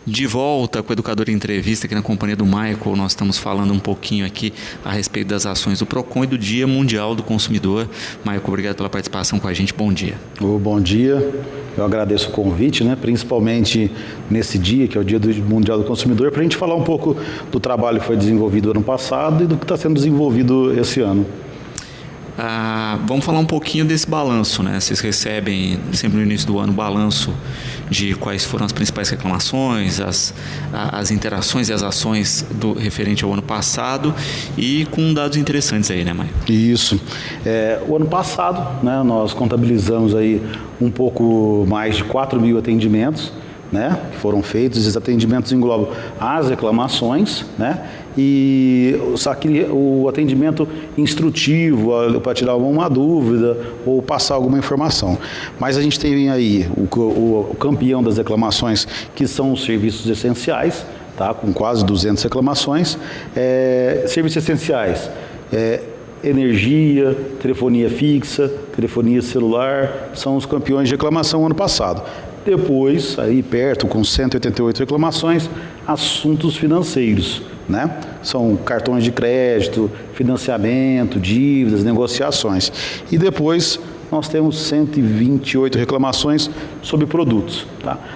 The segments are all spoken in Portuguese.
De volta com o Educador em Entrevista aqui na companhia do Michael, nós estamos falando um pouquinho aqui a respeito das ações do PROCON e do Dia Mundial do Consumidor. Michael, obrigado pela participação com a gente, bom dia. Bom dia, eu agradeço o convite, principalmente nesse dia, que é o Dia Mundial do Consumidor, para a gente falar um pouco do trabalho que foi desenvolvido ano passado e do que está sendo desenvolvido esse ano. Vamos falar um pouquinho desse balanço, né? Vocês recebem sempre no início do ano o balanço de quais foram as principais reclamações, as interações e as ações referente ao ano passado e com dados interessantes aí, né, Maio? Isso. O ano passado, nós contabilizamos aí um pouco mais de 4 mil atendimentos, que foram feitos. Esses atendimentos englobam as reclamações, e o atendimento instrutivo para tirar alguma dúvida ou passar alguma informação. Mas a gente tem aí o campeão das reclamações, que são os serviços essenciais, com quase 200 reclamações. Serviços essenciais, energia, telefonia fixa, telefonia celular, são os campeões de reclamação ano passado. Depois, aí perto, com 188 reclamações, assuntos financeiros, São cartões de crédito, financiamento, dívidas, negociações. E depois nós temos 128 reclamações sobre produtos.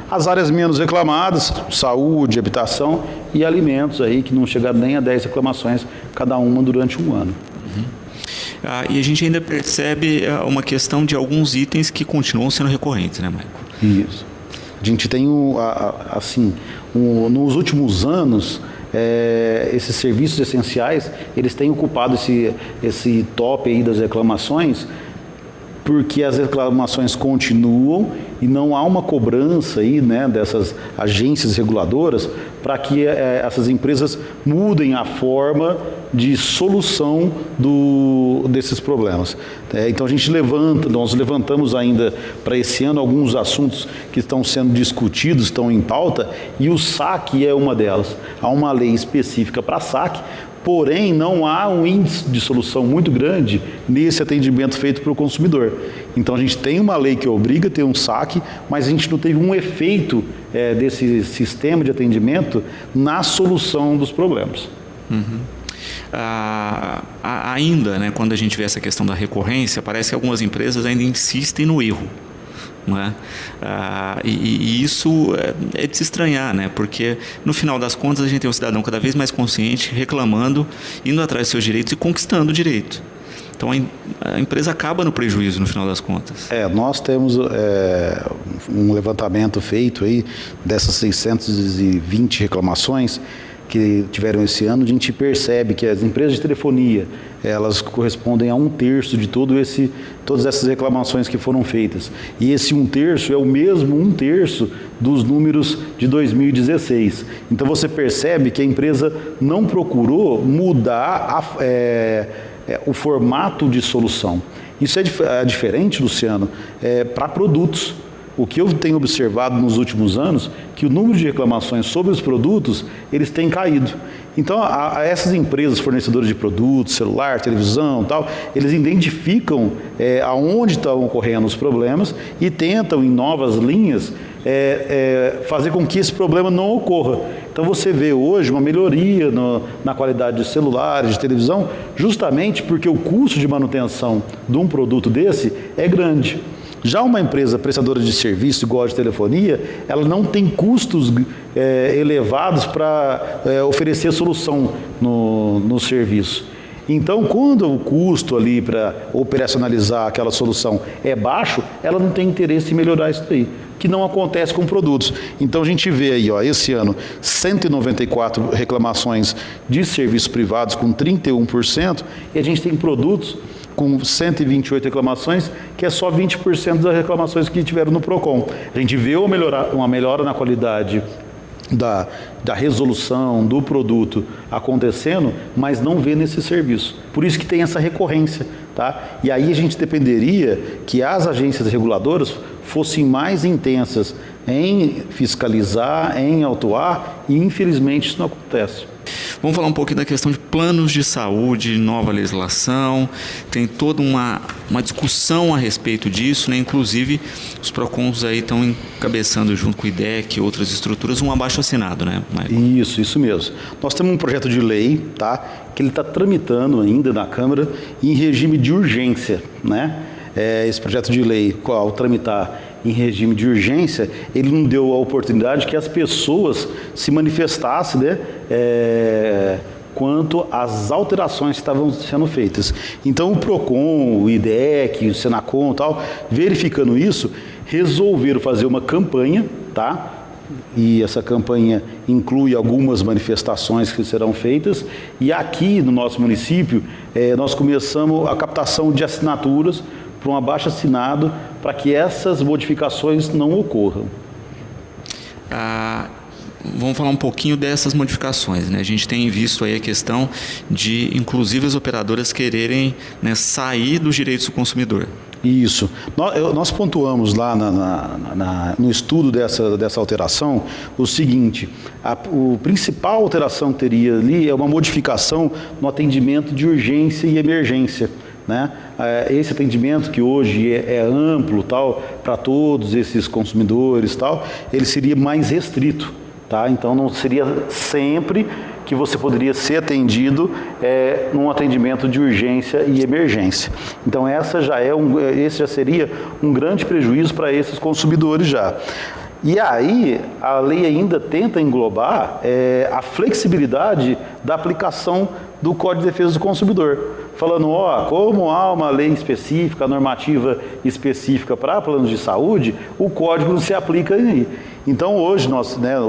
As áreas menos reclamadas, saúde, habitação e alimentos, aí, que não chegaram nem a 10 reclamações cada uma durante um ano. E a gente ainda percebe uma questão de alguns itens que continuam sendo recorrentes, né, Michael? Isso. A gente tem, nos últimos anos, esses serviços essenciais, eles têm ocupado esse top aí das reclamações, porque as reclamações continuam e não há uma cobrança aí, dessas agências reguladoras para que essas empresas mudem a forma de solução desses problemas. Então nós levantamos ainda para esse ano alguns assuntos que estão sendo discutidos, estão em pauta, e o saque é uma delas. Há uma lei específica para saque, porém não há um índice de solução muito grande nesse atendimento feito para o consumidor. Então a gente tem uma lei que obriga a ter um saque, mas a gente não teve um efeito desse sistema de atendimento na solução dos problemas. Ainda, quando a gente vê essa questão da recorrência, parece que algumas empresas ainda insistem no erro. E isso é de se estranhar, porque no final das contas a gente tem um cidadão cada vez mais consciente, reclamando, indo atrás dos seus direitos e conquistando o direito. Então a empresa acaba no prejuízo no final das contas. Nós temos um levantamento feito aí dessas 620 reclamações que tiveram esse ano. A gente percebe que as empresas de telefonia, elas correspondem a 1/3 de todas essas reclamações que foram feitas. E esse 1/3 é o mesmo 1/3 dos números de 2016. Então você percebe que a empresa não procurou mudar o formato de solução. Isso é diferente, Luciano, para produtos. O que eu tenho observado nos últimos anos, que o número de reclamações sobre os produtos, eles têm caído. Então, essas empresas fornecedoras de produtos, celular, televisão, eles identificam aonde estão ocorrendo os problemas e tentam, em novas linhas, fazer com que esse problema não ocorra. Então você vê hoje uma melhoria na qualidade de celulares, de televisão, justamente porque o custo de manutenção de um produto desse é grande. Já uma empresa prestadora de serviço, igual a de telefonia, ela não tem custos elevados para oferecer solução no serviço. Então, quando o custo ali para operacionalizar aquela solução é baixo, ela não tem interesse em melhorar isso daí, que não acontece com produtos. Então, a gente vê aí, esse ano, 194 reclamações de serviços privados com 31%, e a gente tem produtos com 128 reclamações, que é só 20% das reclamações que tiveram no PROCON. A gente vê uma melhora na qualidade da resolução do produto acontecendo, mas não vê nesse serviço. Por isso que tem essa recorrência. E aí a gente dependeria que as agências reguladoras fossem mais intensas em fiscalizar, em autuar, e infelizmente isso não acontece. Vamos falar um pouquinho da questão de planos de saúde, nova legislação, tem toda uma discussão a respeito disso, né? Inclusive os PROCONs aí estão encabeçando junto com o IDEC e outras estruturas um abaixo-assinado, né, Michael? Isso mesmo. Nós temos um projeto de lei, tá, que ele está tramitando ainda na Câmara em regime de urgência, né? Esse projeto de lei, ao tramitar em regime de urgência, ele não deu a oportunidade que as pessoas se manifestassem, né, quanto às alterações que estavam sendo feitas. Então o PROCON, o IDEC, o Senacom e tal, verificando isso, resolveram fazer uma campanha, tá? E essa campanha inclui algumas manifestações que serão feitas. E aqui no nosso município, nós começamos a captação de assinaturas para um abaixo-assinado para que essas modificações não ocorram. Vamos falar um pouquinho dessas modificações, né? A gente tem visto aí a questão de, inclusive, as operadoras quererem, né, sair dos direitos do consumidor. Isso. Nós pontuamos lá no estudo dessa alteração o seguinte: a principal alteração que teria ali é uma modificação no atendimento de urgência e emergência, né? Esse atendimento que hoje é amplo, tal, para todos esses consumidores, tal, ele seria mais restrito, tá? Então não seria sempre que você poderia ser atendido num atendimento de urgência e emergência. Então esse já seria um grande prejuízo para esses consumidores já. E aí a lei ainda tenta englobar a flexibilidade da aplicação do Código de Defesa do Consumidor, falando, como há uma lei específica, normativa específica para planos de saúde, o código não se aplica aí. Então hoje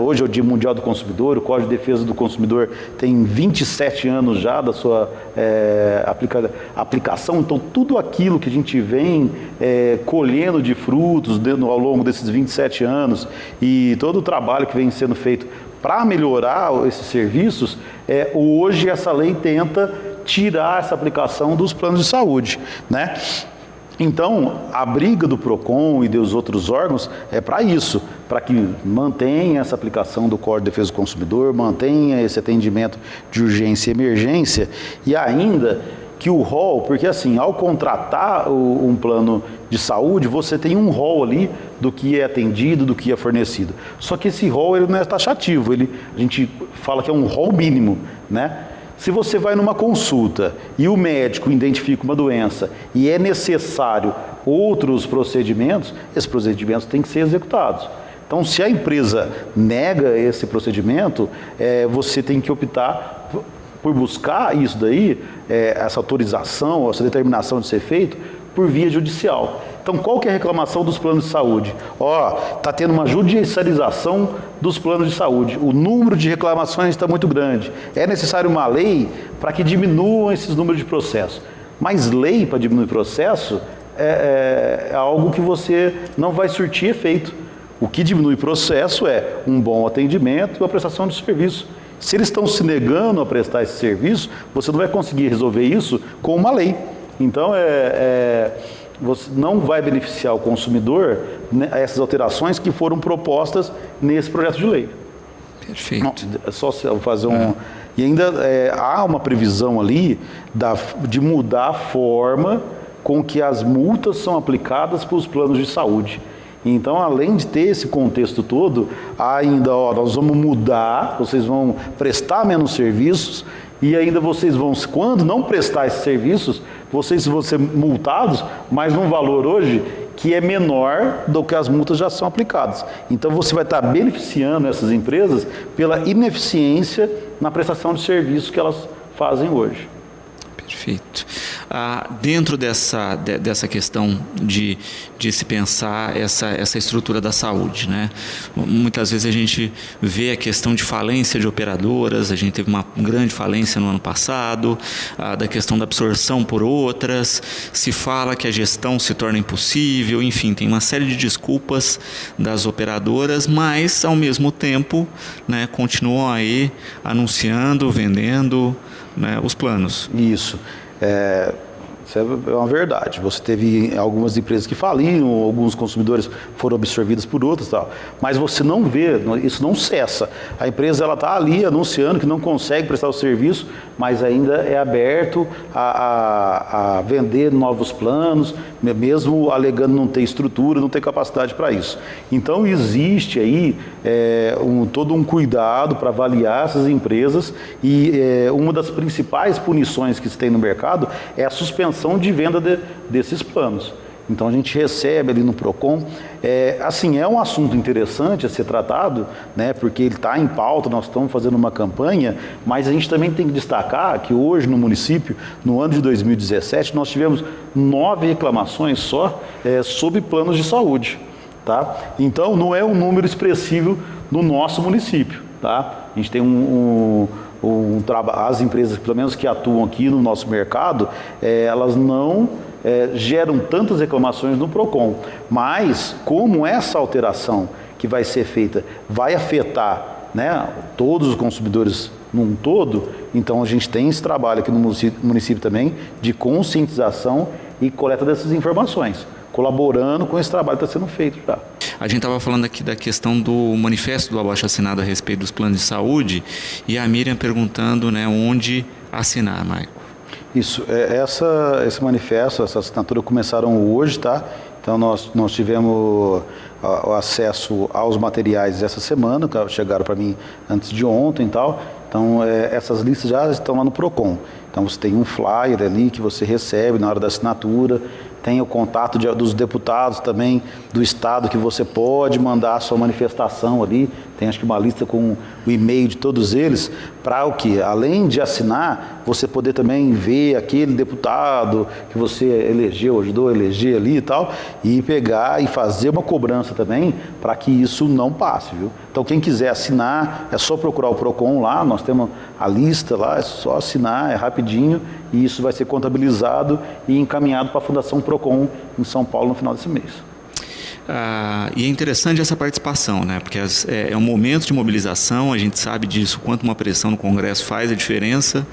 hoje é o Dia Mundial do Consumidor, o Código de Defesa do Consumidor tem 27 anos já da sua aplicação, então tudo aquilo que a gente vem colhendo de frutos ao longo desses 27 anos e todo o trabalho que vem sendo feito para melhorar esses serviços, hoje essa lei tenta tirar essa aplicação dos planos de saúde, né? Então, a briga do PROCON e dos outros órgãos é para isso, para que mantenha essa aplicação do Código de Defesa do Consumidor, mantenha esse atendimento de urgência e emergência e ainda que o rol, porque assim, ao contratar um plano de saúde, você tem um rol ali do que é atendido, do que é fornecido. Só que esse rol ele não é taxativo, a gente fala que é um rol mínimo, né? Se você vai numa consulta e o médico identifica uma doença e é necessário outros procedimentos, esses procedimentos têm que ser executados. Então, se a empresa nega esse procedimento, você tem que optar por buscar isso daí, essa autorização, essa determinação de ser feito, por via judicial. Então, qual que é a reclamação dos planos de saúde? Está tendo uma judicialização dos planos de saúde. O número de reclamações está muito grande. É necessário uma lei para que diminuam esses números de processos. Mas lei para diminuir processo é algo que você não vai surtir efeito. O que diminui processo é um bom atendimento e uma prestação de serviço. Se eles estão se negando a prestar esse serviço, você não vai conseguir resolver isso com uma lei. Então, você não vai beneficiar o consumidor, né, essas alterações que foram propostas nesse projeto de lei. Perfeito. Não, é só fazer E ainda há uma previsão ali de mudar a forma com que as multas são aplicadas para os planos de saúde. Então, além de ter esse contexto todo, ainda, nós vamos mudar, vocês vão prestar menos serviços e ainda vocês vão, quando não prestar esses serviços, vocês vão ser multados, mas num valor hoje que é menor do que as multas já são aplicadas. Então, você vai estar beneficiando essas empresas pela ineficiência na prestação de serviços que elas fazem hoje. Perfeito. Dentro dessa questão de se pensar essa estrutura da saúde, né? Muitas vezes a gente vê a questão de falência de operadoras, a gente teve uma grande falência no ano passado, da questão da absorção por outras, se fala que a gestão se torna impossível, enfim, tem uma série de desculpas das operadoras, mas ao mesmo tempo, né, continuam aí anunciando, vendendo, né, os planos. Isso. Isso é uma verdade. Você teve algumas empresas que faliram, alguns consumidores foram absorvidos por outros, tal. Mas você não vê, isso não cessa. A empresa ela está ali anunciando que não consegue prestar o serviço, mas ainda é aberto a vender novos planos, mesmo alegando não ter estrutura, não ter capacidade para isso. Então existe aí todo um cuidado para avaliar essas empresas e uma das principais punições que se tem no mercado é a suspensão de venda desses planos. Então a gente recebe ali no PROCON, é um assunto interessante a ser tratado, né, porque ele está em pauta, nós estamos fazendo uma campanha, mas a gente também tem que destacar que hoje no município, no ano de 2017, nós tivemos 9 reclamações só sobre planos de saúde. Tá? Então não é um número expressivo no nosso município. Tá? A gente tem as empresas, pelo menos que atuam aqui no nosso mercado, elas não geram tantas reclamações no PROCON, mas como essa alteração que vai ser feita vai afetar, né, todos os consumidores num todo, então a gente tem esse trabalho aqui no município também de conscientização e coleta dessas informações, colaborando com esse trabalho que está sendo feito já. A gente estava falando aqui da questão do manifesto do abaixo-assinado a respeito dos planos de saúde e a Miriam perguntando, né, onde assinar, Maico. Isso, esse manifesto, essa assinatura começaram hoje, tá? Então nós tivemos o acesso aos materiais essa semana, que chegaram para mim antes de ontem e tal. Então essas listas já estão lá no PROCON. Então você tem um flyer ali que você recebe na hora da assinatura, tem o contato dos deputados também do estado que você pode mandar a sua manifestação ali, tem acho que uma lista com o e-mail de todos eles, para o quê? Além de assinar, você poder também ver aquele deputado que você elegeu, ajudou a eleger ali e tal, e pegar e fazer uma cobrança também para que isso não passe, viu? Então quem quiser assinar, é só procurar o PROCON lá, nós temos a lista lá, é só assinar, é rapidinho, e isso vai ser contabilizado e encaminhado para a Fundação PROCON em São Paulo no final desse mês. E é interessante essa participação, né? Porque é um momento de mobilização, a gente sabe disso, quanto uma pressão no Congresso faz a diferença,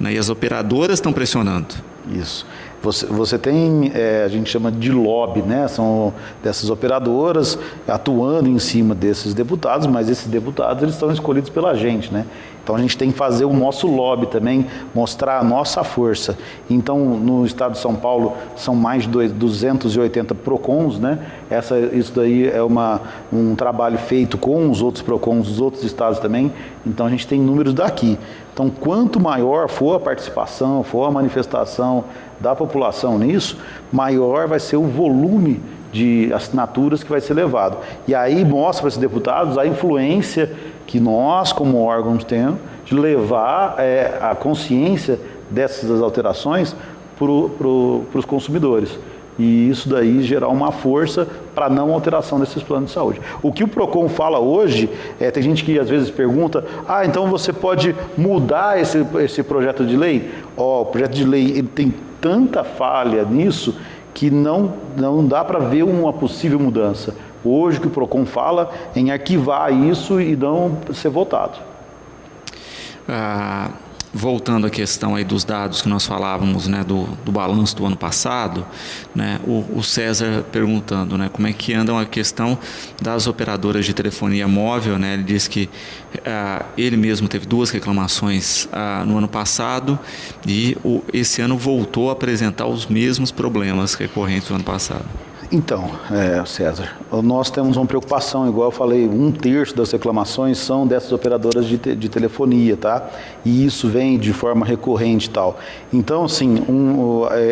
né? E as operadoras estão pressionando. Isso. Você tem, a gente chama de lobby, né? São dessas operadoras atuando em cima desses deputados, mas esses deputados eles são escolhidos pela gente, né? Então a gente tem que fazer o nosso lobby também, mostrar a nossa força. Então no estado de São Paulo são mais de 280 PROCONs, né? Isso daí é um trabalho feito com os outros PROCONs dos outros estados também. Então a gente tem números daqui. Então quanto maior for a participação, for a manifestação da população nisso, maior vai ser o volume de assinaturas que vai ser levado. E aí mostra para esses deputados a influência que nós, como órgãos, temos de levar a consciência dessas alterações para os consumidores. E isso daí gerar uma força para não alteração desses planos de saúde. O que o PROCON fala hoje, tem gente que às vezes pergunta, então você pode mudar esse projeto de lei? O projeto de lei ele tem tanta falha nisso que não dá para ver uma possível mudança. Hoje o que o PROCON fala é em arquivar isso e não ser votado. Voltando à questão aí dos dados que nós falávamos, né, do balanço do ano passado, né, o César perguntando, né, como é que anda a questão das operadoras de telefonia móvel, né, ele disse que ele mesmo teve 2 reclamações no ano passado e esse ano voltou a apresentar os mesmos problemas recorrentes do ano passado. Então, César, nós temos uma preocupação, igual eu falei, 1/3 das reclamações são dessas operadoras de telefonia, tá? E isso vem de forma recorrente e tal. Então, assim,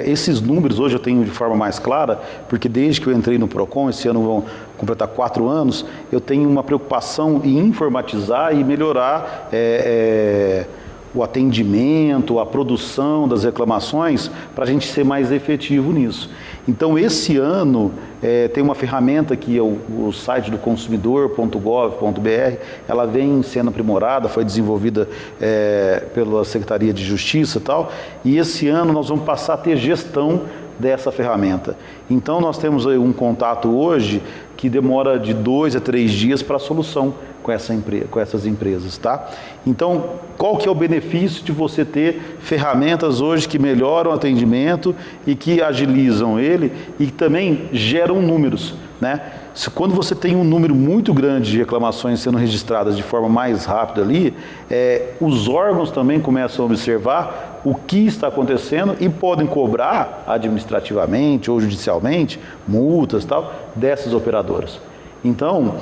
esses números hoje eu tenho de forma mais clara, porque desde que eu entrei no PROCON, esse ano vão completar 4 anos, eu tenho uma preocupação em informatizar e melhorar o atendimento, a produção das reclamações, para a gente ser mais efetivo nisso. Então, esse ano, tem uma ferramenta que é o site do consumidor.gov.br, ela vem sendo aprimorada, foi desenvolvida pela Secretaria de Justiça e tal, e esse ano nós vamos passar a ter gestão dessa ferramenta. Então, nós temos aí um contato hoje que demora de 2 a 3 dias para a solução com essas empresas, tá? Então, qual que é o benefício de você ter ferramentas hoje que melhoram o atendimento e que agilizam ele e que também geram números, né? Quando você tem um número muito grande de reclamações sendo registradas de forma mais rápida ali, os órgãos também começam a observar o que está acontecendo e podem cobrar administrativamente ou judicialmente multas e tal dessas operadoras. Então,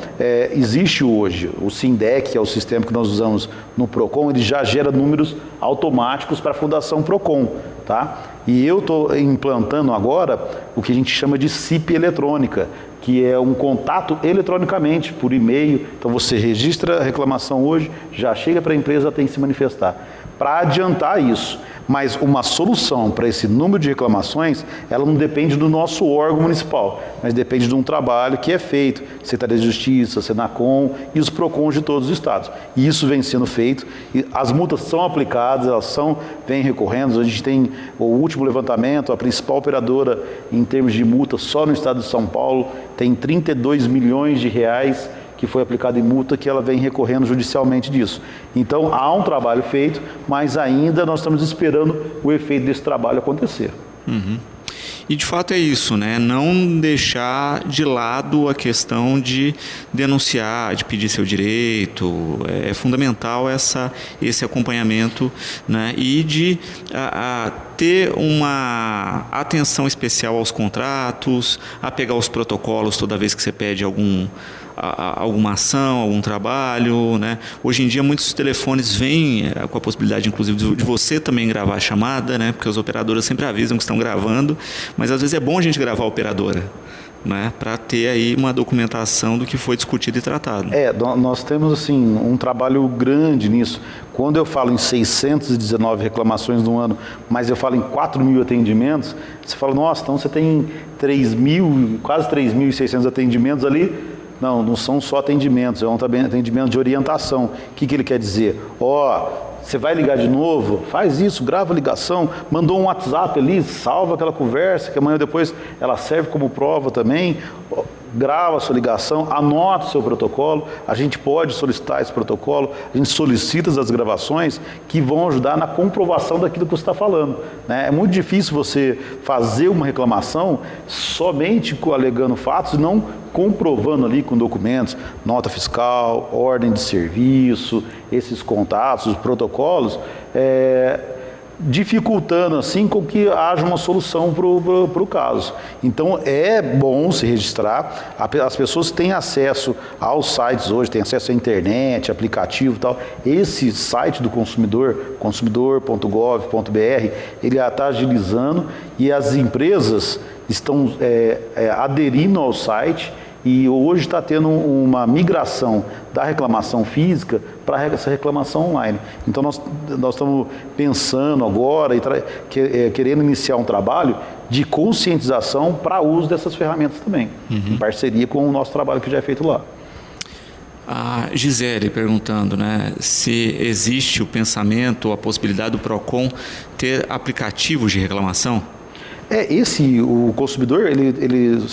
existe hoje o SINDEC, que é o sistema que nós usamos no PROCON, ele já gera números automáticos para a Fundação PROCON, tá? E eu estou implantando agora o que a gente chama de CIP eletrônica, que é um contato eletronicamente, por e-mail. Então você registra a reclamação hoje, já chega para a empresa, tem que se manifestar. Para adiantar isso, mas uma solução para esse número de reclamações, ela não depende do nosso órgão municipal, mas depende de um trabalho que é feito, Secretaria de Justiça, Senacom e os PROCONs de todos os estados. E isso vem sendo feito, e as multas são aplicadas, vêm recorrendo. A gente tem o último levantamento, a principal operadora em termos de multa só no estado de São Paulo tem 32 milhões de reais que foi aplicado em multa, que ela vem recorrendo judicialmente disso. Então, há um trabalho feito, mas ainda nós estamos esperando o efeito desse trabalho acontecer. Uhum. E de fato é isso, né? Não deixar de lado a questão de denunciar, de pedir seu direito. É fundamental esse acompanhamento, né? E de ter uma atenção especial aos contratos, a pegar os protocolos toda vez que você pede alguma ação, algum trabalho, né? Hoje em dia muitos telefones vêm com a possibilidade, inclusive, de você também gravar a chamada, né? Porque as operadoras sempre avisam que estão gravando, mas às vezes é bom a gente gravar a operadora, né? Para ter aí uma documentação do que foi discutido e tratado. Nós temos assim um trabalho grande nisso. Quando eu falo em 619 reclamações no ano, mas eu falo em 4.000 atendimentos, você fala, nossa, então você tem 3.000, quase 3.600 atendimentos ali. Não são só atendimentos, é um atendimento de orientação. O que ele quer dizer? Você vai ligar de novo? Faz isso, grava a ligação, mandou um WhatsApp ali, salva aquela conversa, que amanhã depois ela serve como prova também. Grava a sua ligação, anota o seu protocolo, a gente pode solicitar esse protocolo, a gente solicita as gravações que vão ajudar na comprovação daquilo que você está falando, né? É muito difícil você fazer uma reclamação somente alegando fatos e não comprovando ali com documentos, nota fiscal, ordem de serviço, esses contatos, os protocolos, dificultando assim com que haja uma solução para o caso. Então é bom se registrar, as pessoas têm acesso aos sites hoje, têm acesso à internet, aplicativo e tal. Esse site do consumidor, consumidor.gov.br, ele está agilizando e as empresas estão aderindo ao site. E hoje está tendo uma migração da reclamação física para essa reclamação online. Então nós estamos pensando agora e querendo iniciar um trabalho de conscientização para uso dessas ferramentas também, em parceria com o nosso trabalho que já é feito lá. A Gisele perguntando, né, se existe o pensamento, a possibilidade do PROCON ter aplicativos de reclamação? O consumidor,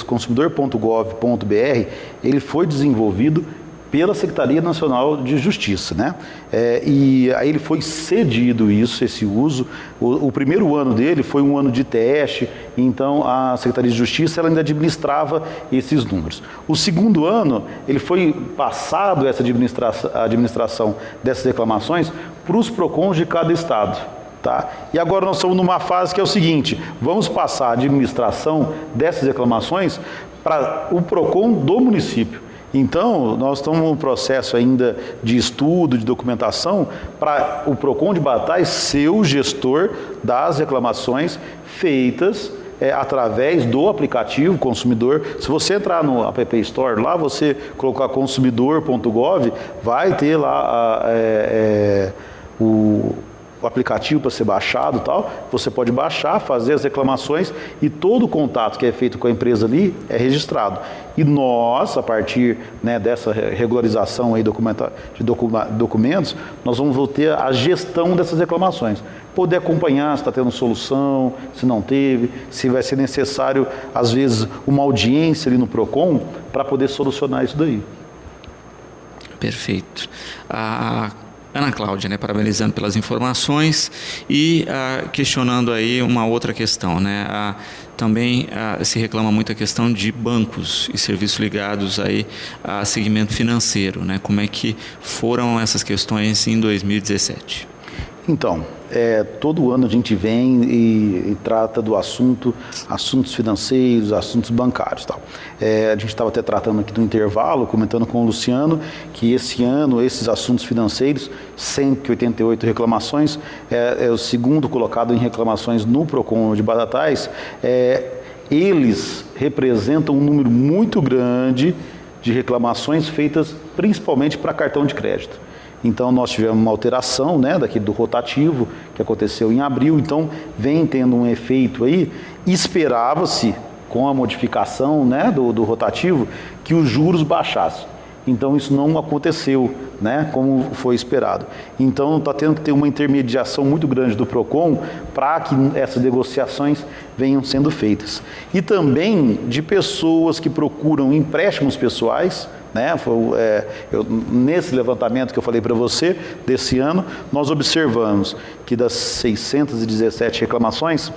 consumidor.gov.br, ele foi desenvolvido pela Secretaria Nacional de Justiça, né? E aí ele foi cedido esse uso. O primeiro ano dele foi um ano de teste, então a Secretaria de Justiça ela ainda administrava esses números. O segundo ano, ele foi passado essa administração dessas reclamações para os PROCONs de cada estado. Tá? E agora nós estamos numa fase que é o seguinte, vamos passar a administração dessas reclamações para o PROCON do município. Então, nós estamos num processo ainda de estudo, de documentação, para o PROCON de Bataes ser o gestor das reclamações feitas através do aplicativo Consumidor. Se você entrar no App Store, lá você colocar consumidor.gov, vai ter lá o aplicativo para ser baixado e tal, você pode baixar, fazer as reclamações e todo o contato que é feito com a empresa ali é registrado. E nós, a partir dessa regularização aí de documentos, nós vamos ter a gestão dessas reclamações. Poder acompanhar se está tendo solução, se não teve, se vai ser necessário, às vezes, uma audiência ali no PROCON para poder solucionar isso daí. Perfeito. A Ana Cláudia, né, parabenizando pelas informações e questionando aí uma outra questão, né? Também se reclama muito a questão de bancos e serviços ligados aí a segmento financeiro, né? Como é que foram essas questões em 2017? Então, todo ano a gente vem e trata do assuntos financeiros, assuntos bancários, tal. A gente estava até tratando aqui do intervalo, comentando com o Luciano, que esse ano esses assuntos financeiros, 188 reclamações, é o segundo colocado em reclamações no PROCON de Batatais. Eles representam um número muito grande de reclamações feitas principalmente para cartão de crédito. Então, nós tivemos uma alteração, né, do rotativo, que aconteceu em abril, então vem tendo um efeito aí. Esperava-se, com a modificação, né, do rotativo, que os juros baixassem. Então, isso não aconteceu, né, como foi esperado. Então, está tendo que ter uma intermediação muito grande do PROCON para que essas negociações venham sendo feitas. E também de pessoas que procuram empréstimos pessoais, né? Nesse levantamento que eu falei para você, desse ano, nós observamos que das 617 reclamações,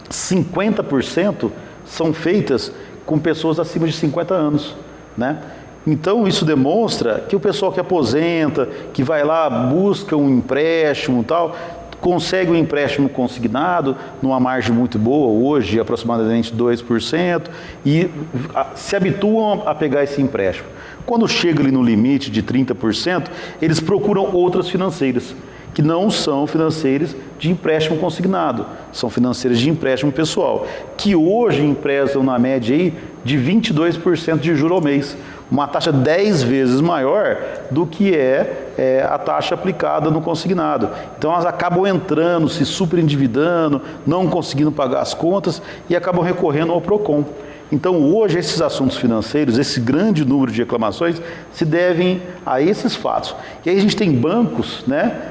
50% são feitas com pessoas acima de 50 anos, né? Então, isso demonstra que o pessoal que aposenta, que vai lá, busca um empréstimo e tal, consegue um empréstimo consignado numa margem muito boa, hoje aproximadamente 2%, e se habituam a pegar esse empréstimo. Quando chega ali no limite de 30%, eles procuram outras financeiras, que não são financeiras de empréstimo consignado, são financeiras de empréstimo pessoal, que hoje emprestam na média aí de 22% de juros ao mês, uma taxa 10 vezes maior do que a taxa aplicada no consignado. Então elas acabam entrando, se superendividando, não conseguindo pagar as contas e acabam recorrendo ao PROCON. Então hoje esses assuntos financeiros, esse grande número de reclamações, se devem a esses fatos. E aí a gente tem bancos, né?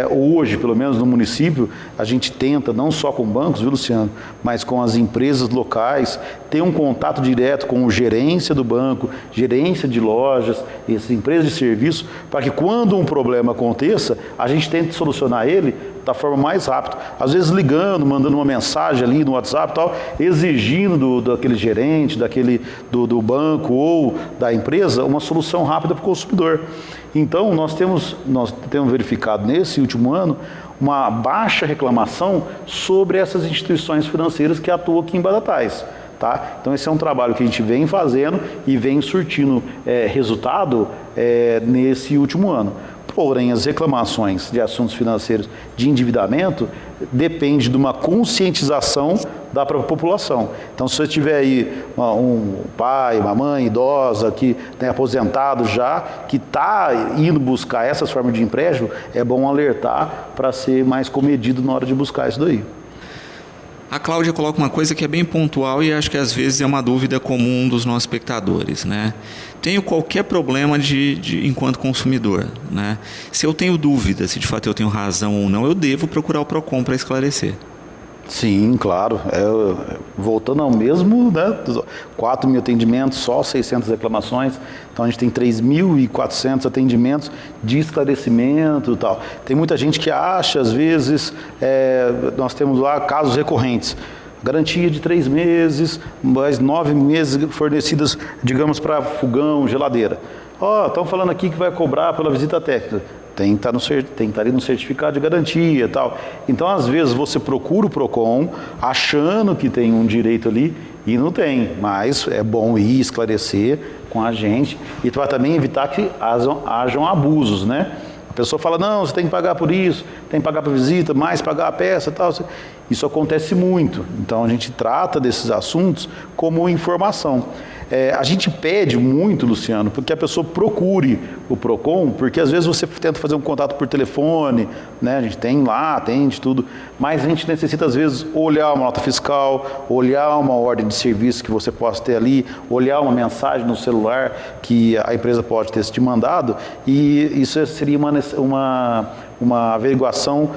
Hoje, pelo menos no município, a gente tenta, não só com bancos, viu, Luciano, mas com as empresas locais, ter um contato direto com a gerência do banco, gerência de lojas, essas empresas de serviço, para que quando um problema aconteça, a gente tente solucionar ele da forma mais rápida. Às vezes ligando, mandando uma mensagem ali no WhatsApp e tal, exigindo daquele gerente, do banco ou da empresa, uma solução rápida para o consumidor. Então, nós temos verificado nesse último ano uma baixa reclamação sobre essas instituições financeiras que atuam aqui em Batatais. Tá? Então, esse é um trabalho que a gente vem fazendo e vem surtindo resultado nesse último ano. Porém, as reclamações de assuntos financeiros de endividamento depende de uma conscientização da própria população. Então, se você tiver aí um pai, uma mãe idosa, que tem aposentado já, que está indo buscar essas formas de empréstimo, é bom alertar para ser mais comedido na hora de buscar isso daí. A Cláudia coloca uma coisa que é bem pontual e acho que às vezes é uma dúvida comum dos nossos espectadores, né? Tenho qualquer problema enquanto consumidor, né? Se eu tenho dúvida se de fato eu tenho razão ou não, eu devo procurar o PROCON para esclarecer. Sim, claro. Voltando ao mesmo, né? 4 mil atendimentos, só 600 reclamações. Então a gente tem 3.400 atendimentos de esclarecimento e tal. Tem muita gente que acha, às vezes, nós temos lá casos recorrentes. Garantia de 3 meses, mais 9 meses fornecidas, digamos, para fogão, geladeira. Estão falando aqui que vai cobrar pela visita técnica. Tem que estar ali no certificado de garantia e tal. Então, às vezes, você procura o PROCON achando que tem um direito ali e não tem. Mas é bom ir esclarecer com a gente e para também evitar que hajam abusos, né? A pessoa fala, não, você tem que pagar por isso, tem que pagar por visita, mais pagar a peça e tal. Isso acontece muito. Então, a gente trata desses assuntos como informação. A gente pede muito, Luciano, porque a pessoa procure o PROCON, porque às vezes você tenta fazer um contato por telefone, né? A gente tem lá, atende tudo, mas a gente necessita às vezes olhar uma nota fiscal, olhar uma ordem de serviço que você possa ter ali, olhar uma mensagem no celular que a empresa pode ter te mandado, e isso seria uma averiguação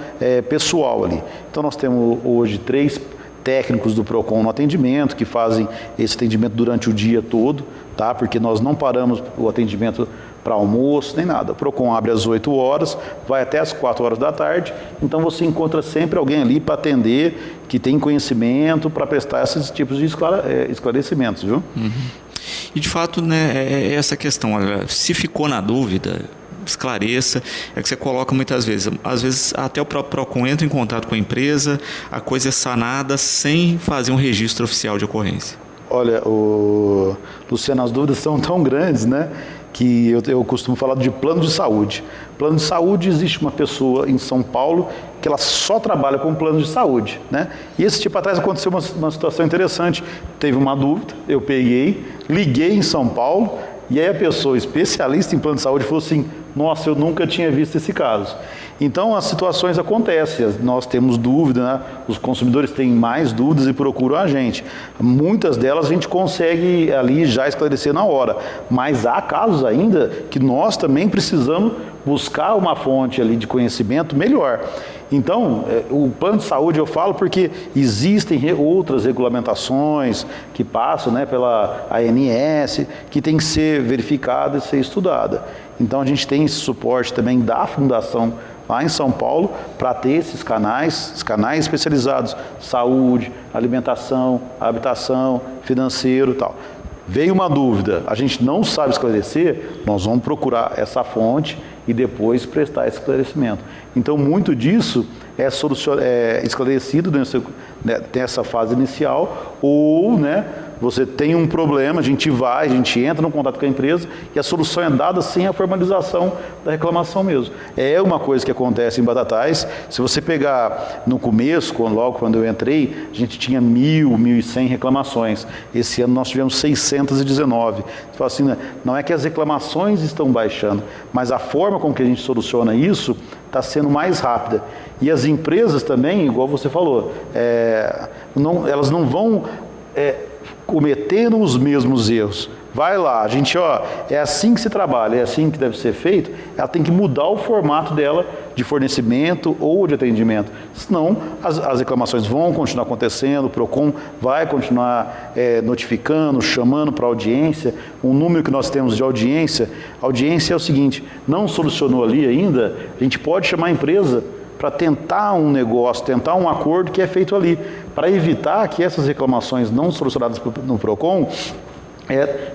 pessoal ali. Então nós temos hoje 3 técnicos do PROCON no atendimento, que fazem esse atendimento durante o dia todo, tá? Porque nós não paramos o atendimento para almoço, nem nada. O PROCON abre às 8 horas, vai até às 4 horas da tarde, então você encontra sempre alguém ali para atender, que tem conhecimento para prestar esses tipos de esclarecimentos, viu? Uhum. E de fato, né, é essa questão, olha, se ficou na dúvida, esclareça, é que você coloca muitas vezes, às vezes até o próprio PROCON entra em contato com a empresa, a coisa é sanada sem fazer um registro oficial de ocorrência. Olha, Luciano, as dúvidas são tão grandes, né, que eu costumo falar de plano de saúde. Plano de saúde, existe uma pessoa em São Paulo que ela só trabalha com plano de saúde, né? E esse tipo atrás aconteceu uma situação interessante. Teve uma dúvida, eu peguei, liguei em São Paulo, e aí a pessoa especialista em plano de saúde falou assim: nossa, eu nunca tinha visto esse caso. Então as situações acontecem, nós temos dúvida, né? Os consumidores têm mais dúvidas e procuram a gente. Muitas delas a gente consegue ali já esclarecer na hora, mas há casos ainda que nós também precisamos buscar uma fonte ali de conhecimento melhor. Então, o plano de saúde eu falo porque existem outras regulamentações que passam, né, pela ANS, que tem que ser verificada e ser estudada. Então, a gente tem esse suporte também da Fundação lá em São Paulo para ter esses canais especializados, saúde, alimentação, habitação, financeiro e tal. Veio uma dúvida, a gente não sabe esclarecer, nós vamos procurar essa fonte e depois prestar esse esclarecimento. Então, muito disso é esclarecido nessa fase inicial, ou, né, você tem um problema, a gente entra no contato com a empresa e a solução é dada sem a formalização da reclamação mesmo. É uma coisa que acontece em Batatais. Se você pegar no começo, logo quando eu entrei, a gente tinha 1.100 reclamações. Esse ano nós tivemos 619. Você fala assim, né, não é que as reclamações estão baixando, mas a forma com que a gente soluciona isso está sendo mais rápida. E as empresas também, igual você falou, elas não vão cometendo os mesmos erros. Vai lá, a gente, é assim que se trabalha, é assim que deve ser feito, ela tem que mudar o formato dela de fornecimento ou de atendimento. Senão, as reclamações vão continuar acontecendo, o PROCON vai continuar notificando, chamando para audiência. Um número que nós temos de audiência é o seguinte: não solucionou ali ainda, a gente pode chamar a empresa para tentar um negócio, tentar um acordo que é feito ali, para evitar que essas reclamações não solucionadas no PROCON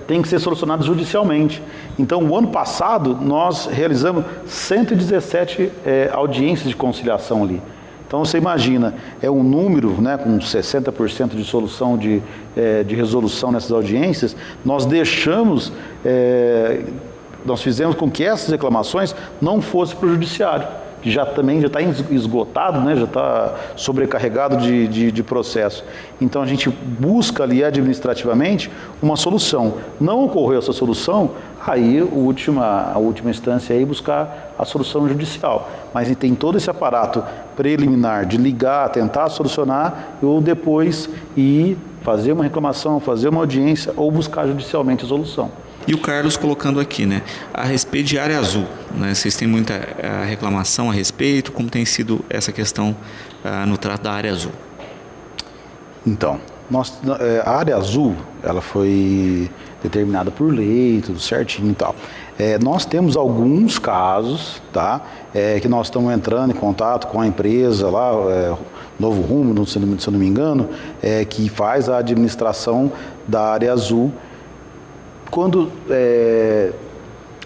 tem que ser solucionado judicialmente. Então, o ano passado, nós realizamos 117 audiências de conciliação ali. Então, você imagina, é um número, né, com 60% de solução de resolução nessas audiências. Nós fizemos com que essas reclamações não fossem para o judiciário, que também já está esgotado, né, já está sobrecarregado de processo. Então, a gente busca ali administrativamente uma solução. Não ocorreu essa solução, aí a última instância é buscar a solução judicial. Mas tem todo esse aparato preliminar de ligar, tentar solucionar, ou depois ir fazer uma reclamação, fazer uma audiência ou buscar judicialmente a solução. E o Carlos colocando aqui, né, a respeito de área azul, né, vocês têm muita reclamação a respeito, como tem sido essa questão no trato da área azul? Então, a área azul, ela foi determinada por lei, tudo certinho e tal. Nós temos alguns casos, tá, que nós estamos entrando em contato com a empresa lá, Novo Rumo, se eu não me engano, que faz a administração da área azul. Quando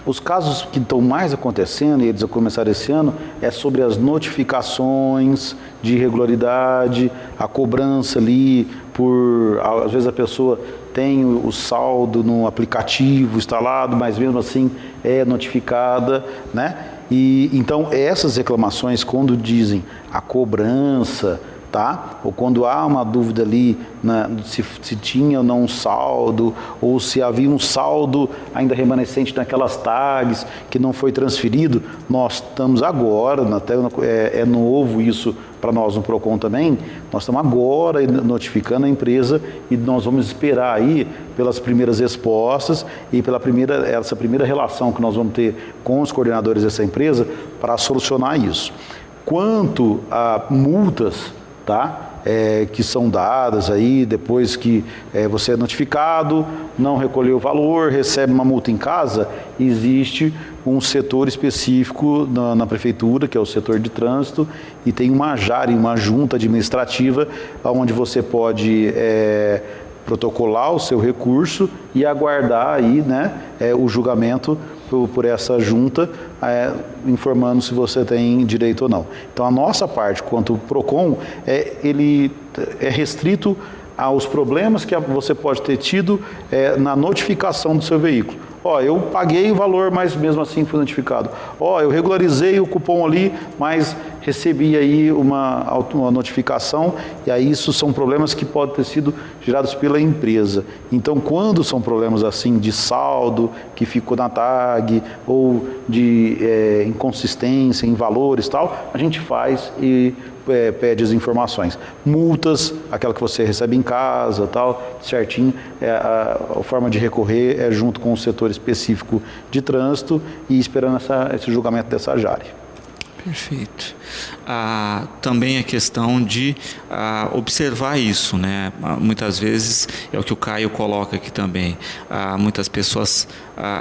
os casos que estão mais acontecendo, e eles começaram esse ano, é sobre as notificações de irregularidade, a cobrança ali, às vezes a pessoa tem o saldo no aplicativo instalado, mas mesmo assim é notificada, né? E então essas reclamações, quando dizem a cobrança, tá? Ou quando há uma dúvida ali, se tinha ou não um saldo, ou se havia um saldo ainda remanescente naquelas tags que não foi transferido, nós estamos agora, até é novo isso para nós no PROCON também, nós estamos agora notificando a empresa e nós vamos esperar aí pelas primeiras respostas e essa primeira relação que nós vamos ter com os coordenadores dessa empresa para solucionar isso. Quanto a multas, tá? que são dadas aí depois que você é notificado, não recolheu o valor, recebe uma multa em casa, existe um setor específico na prefeitura, que é o setor de trânsito, e tem uma JARE, uma junta administrativa, onde você pode protocolar o seu recurso e aguardar aí, né, o julgamento por essa junta, informando se você tem direito ou não. Então a nossa parte, quanto PROCON, ele é restrito aos problemas que você pode ter tido na notificação do seu veículo. Eu paguei o valor, mas mesmo assim fui notificado. Eu regularizei o cupom ali, mas recebi aí uma notificação, e aí isso são problemas que podem ter sido gerados pela empresa. Então, quando são problemas assim de saldo, que ficou na tag, ou de inconsistência em valores e tal, a gente faz e pede as informações. Multas, aquela que você recebe em casa, tal, certinho, a forma de recorrer é junto com o setor específico de trânsito e esperando esse julgamento dessa JARE. Perfeito. Também a questão de observar isso, né? Muitas vezes, é o que o Caio coloca aqui também, muitas pessoas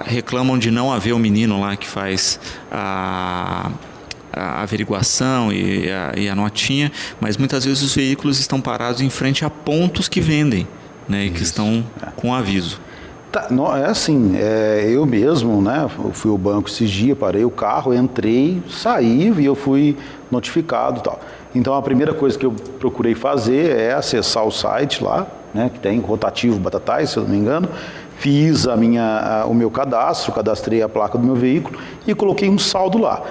reclamam de não haver o menino lá que faz a averiguação e a notinha, mas muitas vezes os veículos estão parados em frente a pontos que vendem, né, e que estão com aviso. É assim, eu mesmo, né, eu fui ao banco esses dias, parei o carro, entrei, saí e eu fui notificado e tal. Então a primeira coisa que eu procurei fazer é acessar o site lá, né, que tem Rotativo Batatais, se eu não me engano, fiz o meu cadastro, cadastrei a placa do meu veículo e coloquei um saldo lá.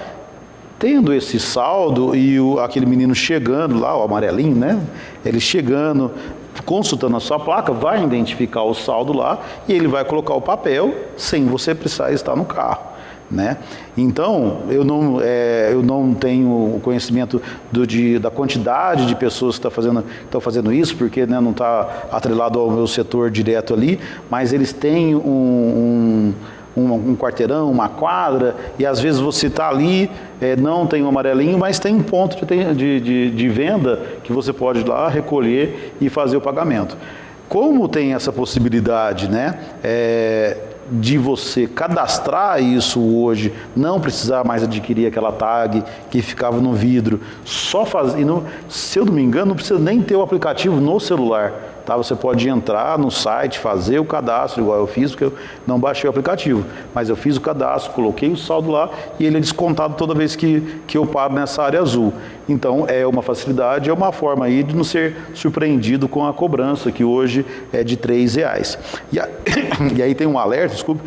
Tendo esse saldo e aquele menino chegando lá, o amarelinho, né? Ele chegando, consultando a sua placa, vai identificar o saldo lá e ele vai colocar o papel sem você precisar estar no carro, né? Então, eu não tenho conhecimento da quantidade de pessoas que estão fazendo isso, porque, né, não está atrelado ao meu setor direto ali, mas eles têm um quarteirão, uma quadra, e às vezes você está ali, não tem um amarelinho, mas tem um ponto de venda que você pode ir lá, recolher e fazer o pagamento. Como tem essa possibilidade, né, de você cadastrar isso hoje, não precisar mais adquirir aquela tag que ficava no vidro, só fazendo, se eu não me engano, não precisa nem ter o aplicativo no celular. Tá? Você pode entrar no site, fazer o cadastro, igual eu fiz, porque eu não baixei o aplicativo. Mas eu fiz o cadastro, coloquei o saldo lá e ele é descontado toda vez que eu paro nessa área azul. Então é uma facilidade, é uma forma aí de não ser surpreendido com a cobrança, que hoje é de R$3. E aí tem um alerta, desculpe,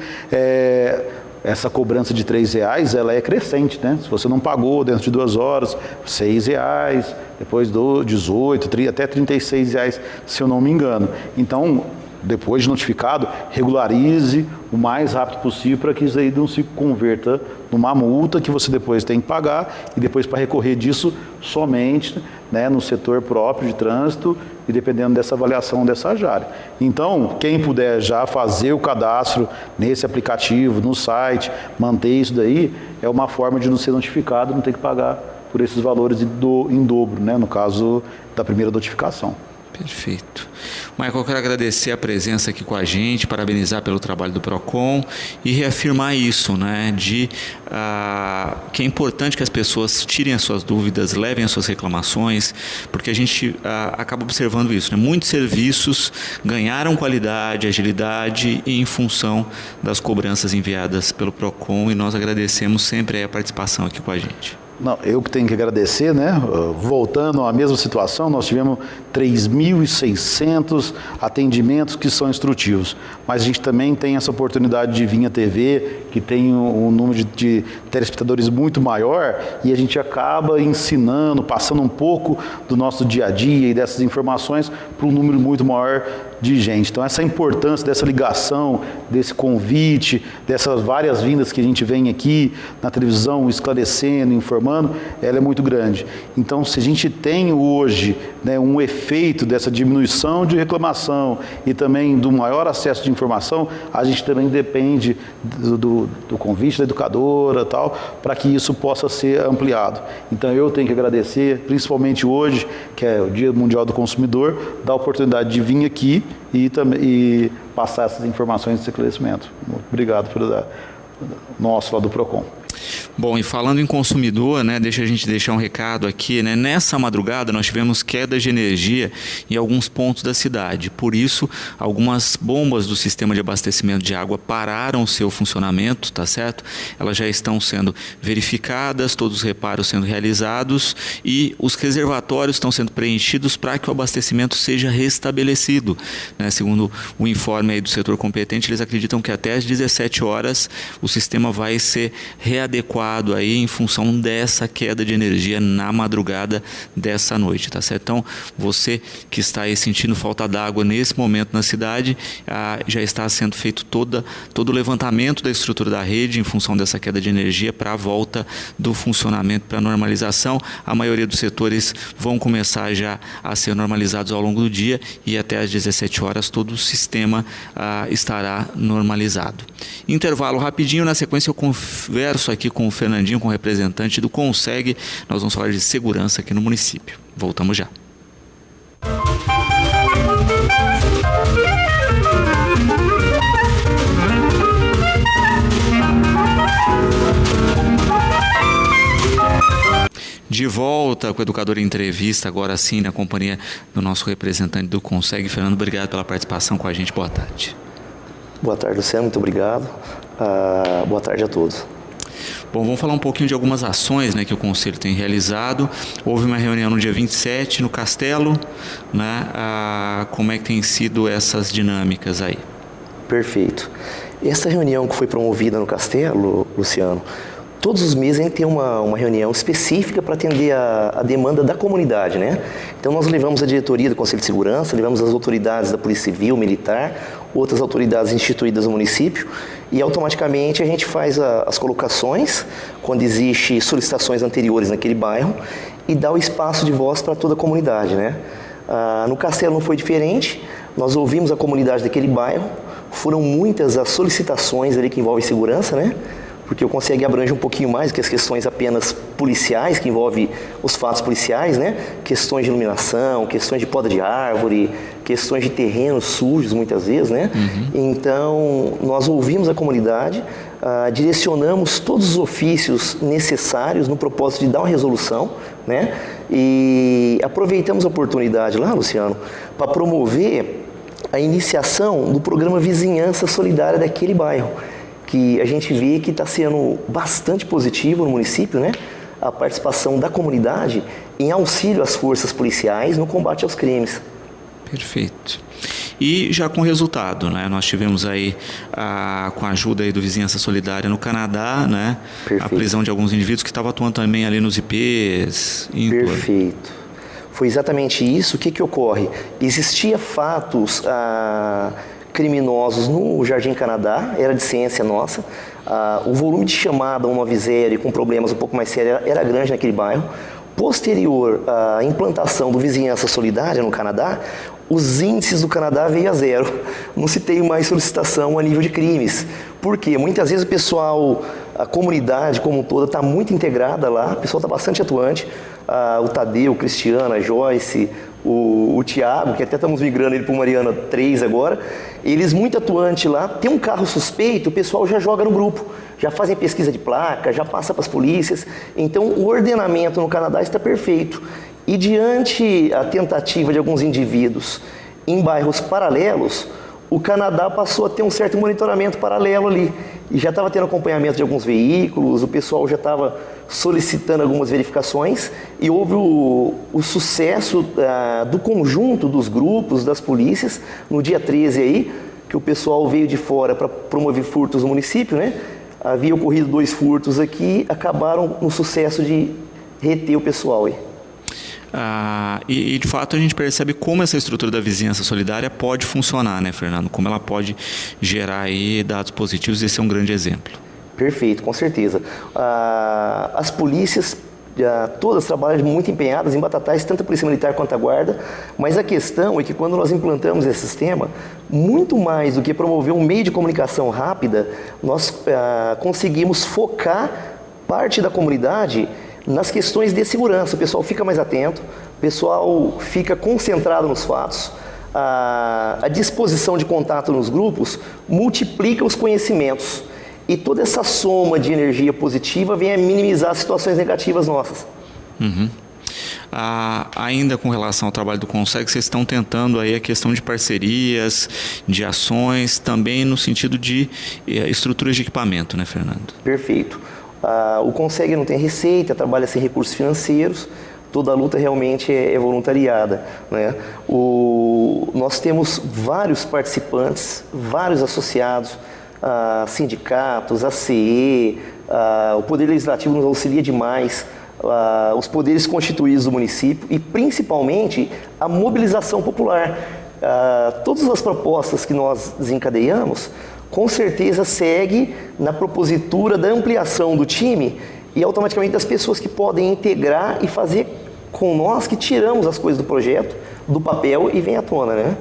essa cobrança de R$3, ela é crescente, né? Se você não pagou dentro de 2 horas, R$6, depois do 18, até R$36, se eu não me engano. Então, depois de notificado, regularize o mais rápido possível para que isso aí não se converta numa multa que você depois tem que pagar e depois para recorrer disso somente, né, no setor próprio de trânsito e dependendo dessa avaliação dessa JARE. Então, quem puder já fazer o cadastro nesse aplicativo, no site, manter isso daí, é uma forma de não ser notificado, não ter que pagar por esses valores em dobro, né, no caso da primeira notificação. Perfeito. Michael, eu quero agradecer a presença aqui com a gente, parabenizar pelo trabalho do PROCON e reafirmar isso, né, que é importante que as pessoas tirem as suas dúvidas, levem as suas reclamações, porque a gente acaba observando isso, né? Muitos serviços ganharam qualidade, agilidade em função das cobranças enviadas pelo PROCON e nós agradecemos sempre a participação aqui com a gente. Não, eu que tenho que agradecer, né? Voltando à mesma situação, nós tivemos 3.600 atendimentos que são instrutivos, mas a gente também tem essa oportunidade de vir à TV, que tem um número de telespectadores muito maior, e a gente acaba ensinando, passando um pouco do nosso dia a dia e dessas informações para um número muito maior de gente. Então essa importância dessa ligação, desse convite, dessas várias vindas que a gente vem aqui na televisão esclarecendo, informando, reclamando, ela é muito grande. Então, se a gente tem hoje, né, um efeito dessa diminuição de reclamação e também do maior acesso de informação, a gente também depende do convite da educadora, tal, para que isso possa ser ampliado. Então, eu tenho que agradecer, principalmente hoje, que é o Dia Mundial do Consumidor, da oportunidade de vir aqui e passar essas informações de esclarecimento. Obrigado pelo nosso lá do PROCON. Bom, e falando em consumidor, né, deixa a gente deixar um recado aqui, né? Nessa madrugada nós tivemos quedas de energia em alguns pontos da cidade. Por isso, algumas bombas do sistema de abastecimento de água pararam o seu funcionamento, tá certo? Elas já estão sendo verificadas, todos os reparos sendo realizados e os reservatórios estão sendo preenchidos para que o abastecimento seja restabelecido, né? Segundo o informe aí do setor competente, eles acreditam que até às 17 horas o sistema vai ser readequado aí em função dessa queda de energia na madrugada dessa noite, tá certo? Então, você que está aí sentindo falta d'água nesse momento na cidade, já está sendo feito todo o levantamento da estrutura da rede em função dessa queda de energia para a volta do funcionamento, para a normalização. A maioria dos setores vão começar já a ser normalizados ao longo do dia e até às 17 horas todo o sistema estará normalizado. Intervalo rapidinho, na sequência eu converso aqui com o Fernandinho, com o representante do Conseg. Nós vamos falar de segurança aqui no município. Voltamos já. De volta com o Educador em Entrevista, agora sim, na companhia do nosso representante do Conseg. Fernando, obrigado pela participação com a gente. Boa tarde. Boa tarde, Luciano. Muito obrigado. Boa tarde a todos. Bom, vamos falar um pouquinho de algumas ações, né, que o Conselho tem realizado. Houve uma reunião no dia 27 no Castelo, né? Como é que tem sido essas dinâmicas aí? Perfeito. Essa reunião que foi promovida no Castelo, Luciano, todos os meses a gente tem uma reunião específica para atender a demanda da comunidade, né? Então nós levamos a diretoria do Conselho de Segurança, levamos as autoridades da Polícia Civil, Militar, outras autoridades instituídas no município e automaticamente a gente faz as colocações quando existe solicitações anteriores naquele bairro e dá o espaço de voz para toda a comunidade, né? No Castelo não foi diferente, nós ouvimos a comunidade daquele bairro, foram muitas as solicitações ali que envolvem segurança, né? Porque o Conseg abrange um pouquinho mais que as questões apenas policiais, que envolvem os fatos policiais, né? Questões de iluminação, questões de poda de árvore, questões de terrenos sujos, muitas vezes, né? Então, nós ouvimos a comunidade, direcionamos todos os ofícios necessários no propósito de dar uma resolução, né? E aproveitamos a oportunidade lá, Luciano, para promover a iniciação do programa Vizinhança Solidária daquele bairro, que a gente vê que está sendo bastante positivo no município, né? A participação da comunidade em auxílio às forças policiais no combate aos crimes. Perfeito. E já com resultado, né? Nós tivemos aí, com a ajuda aí do Vizinhança Solidária no Canadá, né? Perfeito. A prisão de alguns indivíduos que estavam atuando também ali nos IPs. Perfeito. Foi exatamente isso. O que ocorre? Existia fatos criminosos no Jardim Canadá, era de ciência nossa. O volume de chamada 190 com problemas um pouco mais sérios era grande naquele bairro. Posterior à implantação do Vizinhança Solidária no Canadá, os índices do Canadá veio a zero. Não se tem mais solicitação a nível de crimes. Por quê? Muitas vezes o pessoal, a comunidade como um todo está muito integrada lá, o pessoal está bastante atuante. O Tadeu, o Cristiano, a Joyce, o Tiago, que até estamos migrando ele para o Mariana 3 agora, eles muito atuantes lá, tem um carro suspeito, o pessoal já joga no grupo, já fazem pesquisa de placa, já passa para as polícias. Então o ordenamento no Canadá está perfeito. E diante a tentativa de alguns indivíduos em bairros paralelos, o Canadá passou a ter um certo monitoramento paralelo ali. E já estava tendo acompanhamento de alguns veículos, o pessoal já estava solicitando algumas verificações e houve o sucesso do conjunto dos grupos, das polícias, no dia 13 aí, que o pessoal veio de fora para promover furtos no município, né? Havia ocorrido 2 furtos aqui, acabaram no sucesso de reter o pessoal aí. E de fato a gente percebe como essa estrutura da vizinhança solidária pode funcionar, né, Fernando? Como ela pode gerar aí dados positivos e esse é um grande exemplo. Perfeito, com certeza. As polícias todas trabalham muito empenhadas em Batatais, tanto a Polícia Militar quanto a Guarda, mas a questão é que quando nós implantamos esse sistema, muito mais do que promover um meio de comunicação rápida, nós conseguimos focar parte da comunidade nas questões de segurança. O pessoal fica mais atento, o pessoal fica concentrado nos fatos, a disposição de contato nos grupos multiplica os conhecimentos. E toda essa soma de energia positiva vem a minimizar as situações negativas nossas. Uhum. Ainda com relação ao trabalho do Conseg, vocês estão tentando aí a questão de parcerias, de ações, também no sentido de estruturas de equipamento, né, Fernando? Perfeito. O Conseg não tem receita, trabalha sem recursos financeiros, toda a luta realmente é voluntariada, né? Nós temos vários participantes, vários associados, sindicatos, a CE, o Poder Legislativo nos auxilia demais, os poderes constituídos do município e principalmente a mobilização popular. Todas as propostas que nós desencadeamos, com certeza segue na propositura da ampliação do time e automaticamente das pessoas que podem integrar e fazer com nós que tiramos as coisas do projeto, do papel e vem à tona, né?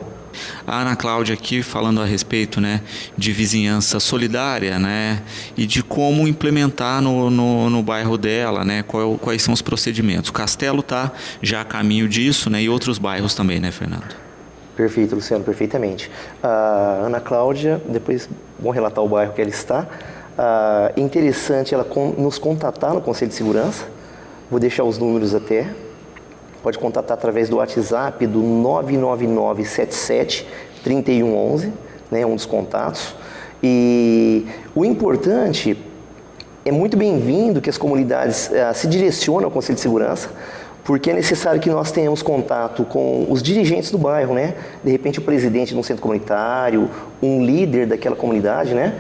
A Ana Cláudia aqui falando a respeito, né, de vizinhança solidária, né, e de como implementar no bairro dela, né, quais são os procedimentos. O Castelo está já a caminho disso, né, e outros bairros também, né, Fernando? Perfeito, Luciano, perfeitamente. A Ana Cláudia, depois vamos relatar o bairro que ela está. É interessante ela nos contatar no Conselho de Segurança, vou deixar os números até. Pode contatar através do WhatsApp do 99977-3111, né, um dos contatos. E o importante, é muito bem-vindo que as comunidades se direcionem ao Conselho de Segurança, porque é necessário que nós tenhamos contato com os dirigentes do bairro, né? De repente o presidente de um centro comunitário, um líder daquela comunidade, né?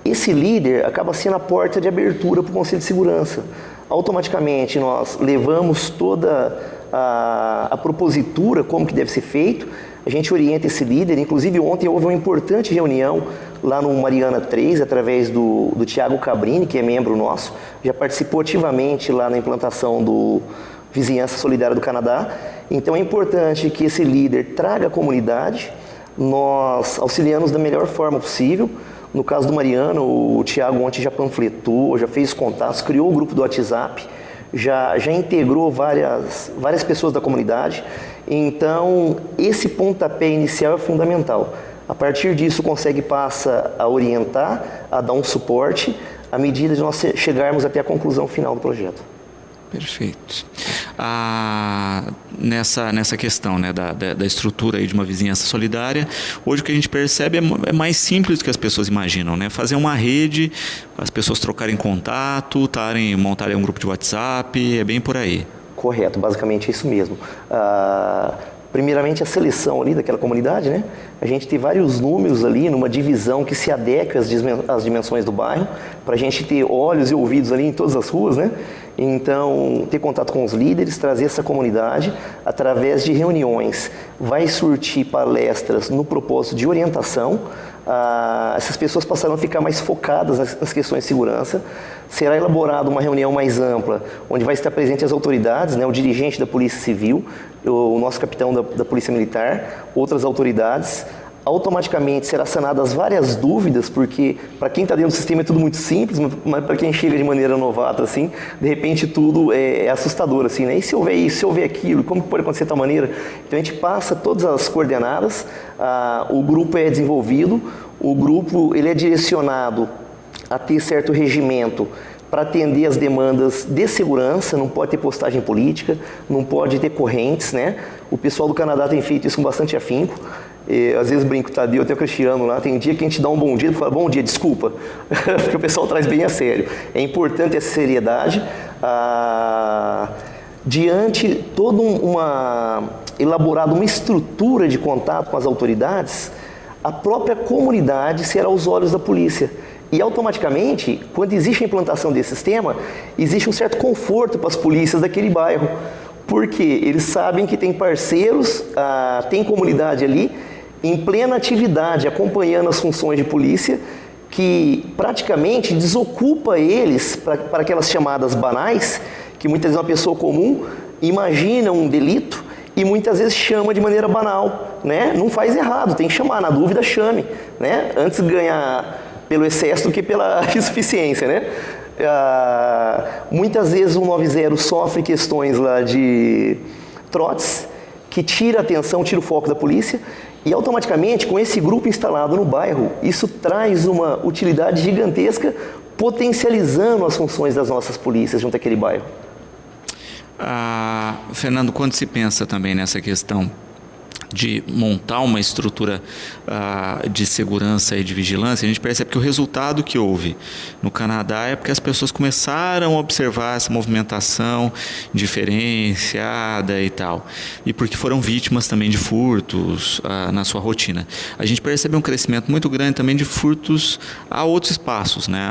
Esse líder acaba sendo a porta de abertura para o Conselho de Segurança. Automaticamente nós levamos toda a propositura, como que deve ser feito, a gente orienta esse líder. Inclusive ontem houve uma importante reunião lá no Mariana 3, através do Tiago Cabrini, que é membro nosso, já participou ativamente lá na implantação do Vizinhança Solidária do Canadá. Então é importante que esse líder traga a comunidade, nós auxiliamos da melhor forma possível. No caso do Mariano, o Tiago ontem já panfletou, já fez contatos, criou o grupo do WhatsApp, já integrou várias pessoas da comunidade. Então, esse pontapé inicial é fundamental. A partir disso, o Conseg passa a orientar, a dar um suporte, à medida de nós chegarmos até a conclusão final do projeto. Perfeito. Nessa questão, né, da estrutura aí de uma vizinhança solidária, hoje o que a gente percebe é mais simples do que as pessoas imaginam, né? Fazer uma rede, as pessoas trocarem contato, montarem um grupo de WhatsApp, é bem por aí. Correto, basicamente é isso mesmo. Primeiramente a seleção ali daquela comunidade, né? A gente tem vários números ali numa divisão que se adequa às dimensões do bairro, para a gente ter olhos e ouvidos ali em todas as ruas, né? Então, ter contato com os líderes, trazer essa comunidade através de reuniões. Vai surtir palestras no propósito de orientação. Essas pessoas passarão a ficar mais focadas nas questões de segurança. Será elaborada uma reunião mais ampla, onde vai estar presente as autoridades, né, o dirigente da Polícia Civil, o nosso capitão da Polícia Militar, outras autoridades. Automaticamente será sanadas várias dúvidas, porque para quem está dentro do sistema é tudo muito simples, mas para quem chega de maneira novata, assim, de repente tudo é assustador, assim, né? E se houver isso, se houver aquilo, como pode acontecer de tal maneira? Então a gente passa todas as coordenadas, o grupo é desenvolvido, o grupo ele é direcionado a ter certo regimento para atender as demandas de segurança, não pode ter postagem política, não pode ter correntes, né? O pessoal do Canadá tem feito isso com bastante afinco. Às vezes brinco, Tadeu, até o Cristiano lá, tem dia que a gente dá um bom dia e fala, bom dia, desculpa, porque o pessoal traz bem a sério. É importante essa seriedade, diante toda elaborada uma estrutura de contato com as autoridades, a própria comunidade será os olhos da polícia. E automaticamente, quando existe a implantação desse sistema, existe um certo conforto para as polícias daquele bairro, porque eles sabem que tem parceiros, tem comunidade ali, em plena atividade, acompanhando as funções de polícia, que praticamente desocupa eles para aquelas chamadas banais, Porque muitas vezes uma pessoa comum imagina um delito e muitas vezes chama de maneira banal, né? Não faz errado, tem que chamar, na dúvida chame, né? Antes ganhar pelo excesso do que pela insuficiência, né? Muitas vezes o 90 sofre questões lá de trotes, que tira a atenção, tira o foco da polícia, e automaticamente, com esse grupo instalado no bairro, isso traz uma utilidade gigantesca, potencializando as funções das nossas polícias junto àquele bairro. Fernando, quando se pensa também nessa questão de montar uma estrutura de segurança e de vigilância, a gente percebe que o resultado que houve no Canadá é porque as pessoas começaram a observar essa movimentação diferenciada e tal, e porque foram vítimas também de furtos na sua rotina. A gente percebe um crescimento muito grande também de furtos a outros espaços, né?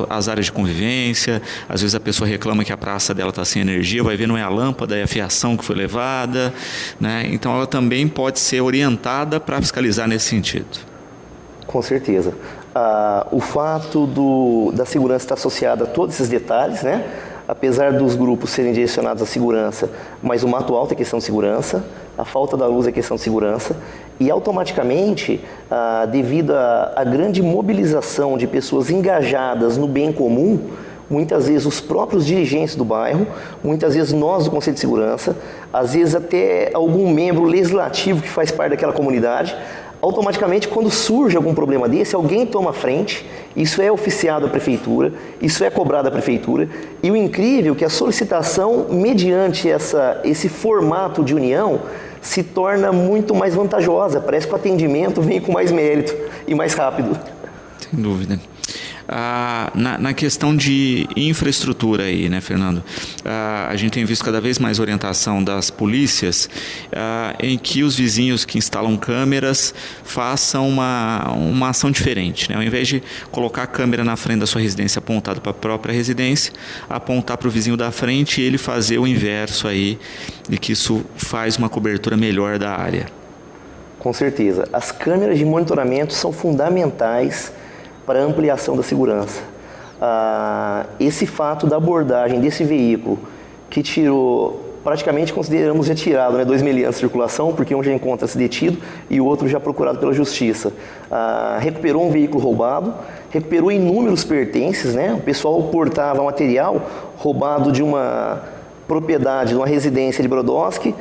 As áreas de convivência. Às vezes a pessoa reclama que a praça dela está sem energia, vai ver não é a lâmpada, é a fiação que foi levada, né? Então ela também pode ser orientada para fiscalizar nesse sentido. Com certeza. O fato da segurança estar associada a todos esses detalhes, né? Apesar dos grupos serem direcionados à segurança, mas o mato alto é questão de segurança, a falta da luz é questão de segurança, e automaticamente, devido à grande mobilização de pessoas engajadas no bem comum, muitas vezes os próprios dirigentes do bairro, muitas vezes nós do Conselho de Segurança, às vezes até algum membro legislativo que faz parte daquela comunidade, automaticamente quando surge algum problema desse, alguém toma a frente, isso é oficiado à prefeitura, isso é cobrado à prefeitura, e o incrível é que a solicitação, mediante esse formato de união, se torna muito mais vantajosa, parece que o atendimento vem com mais mérito e mais rápido. Sem dúvida. Na questão de infraestrutura aí, né, Fernando? A gente tem visto cada vez mais orientação das polícias em que os vizinhos que instalam câmeras façam uma ação diferente, né? Ao invés de colocar a câmera na frente da sua residência apontada para a própria residência, apontar para o vizinho da frente e ele fazer o inverso aí, e que isso faz uma cobertura melhor da área. Com certeza. As câmeras de monitoramento são fundamentais para a ampliação da segurança. Esse fato da abordagem desse veículo, que tirou, praticamente consideramos retirado, né, 2 meliantes de circulação, porque um já encontra-se detido e o outro já procurado pela justiça. Recuperou um veículo roubado, recuperou inúmeros pertences, né? O pessoal portava material roubado de uma propriedade, de uma residência de Brodowski,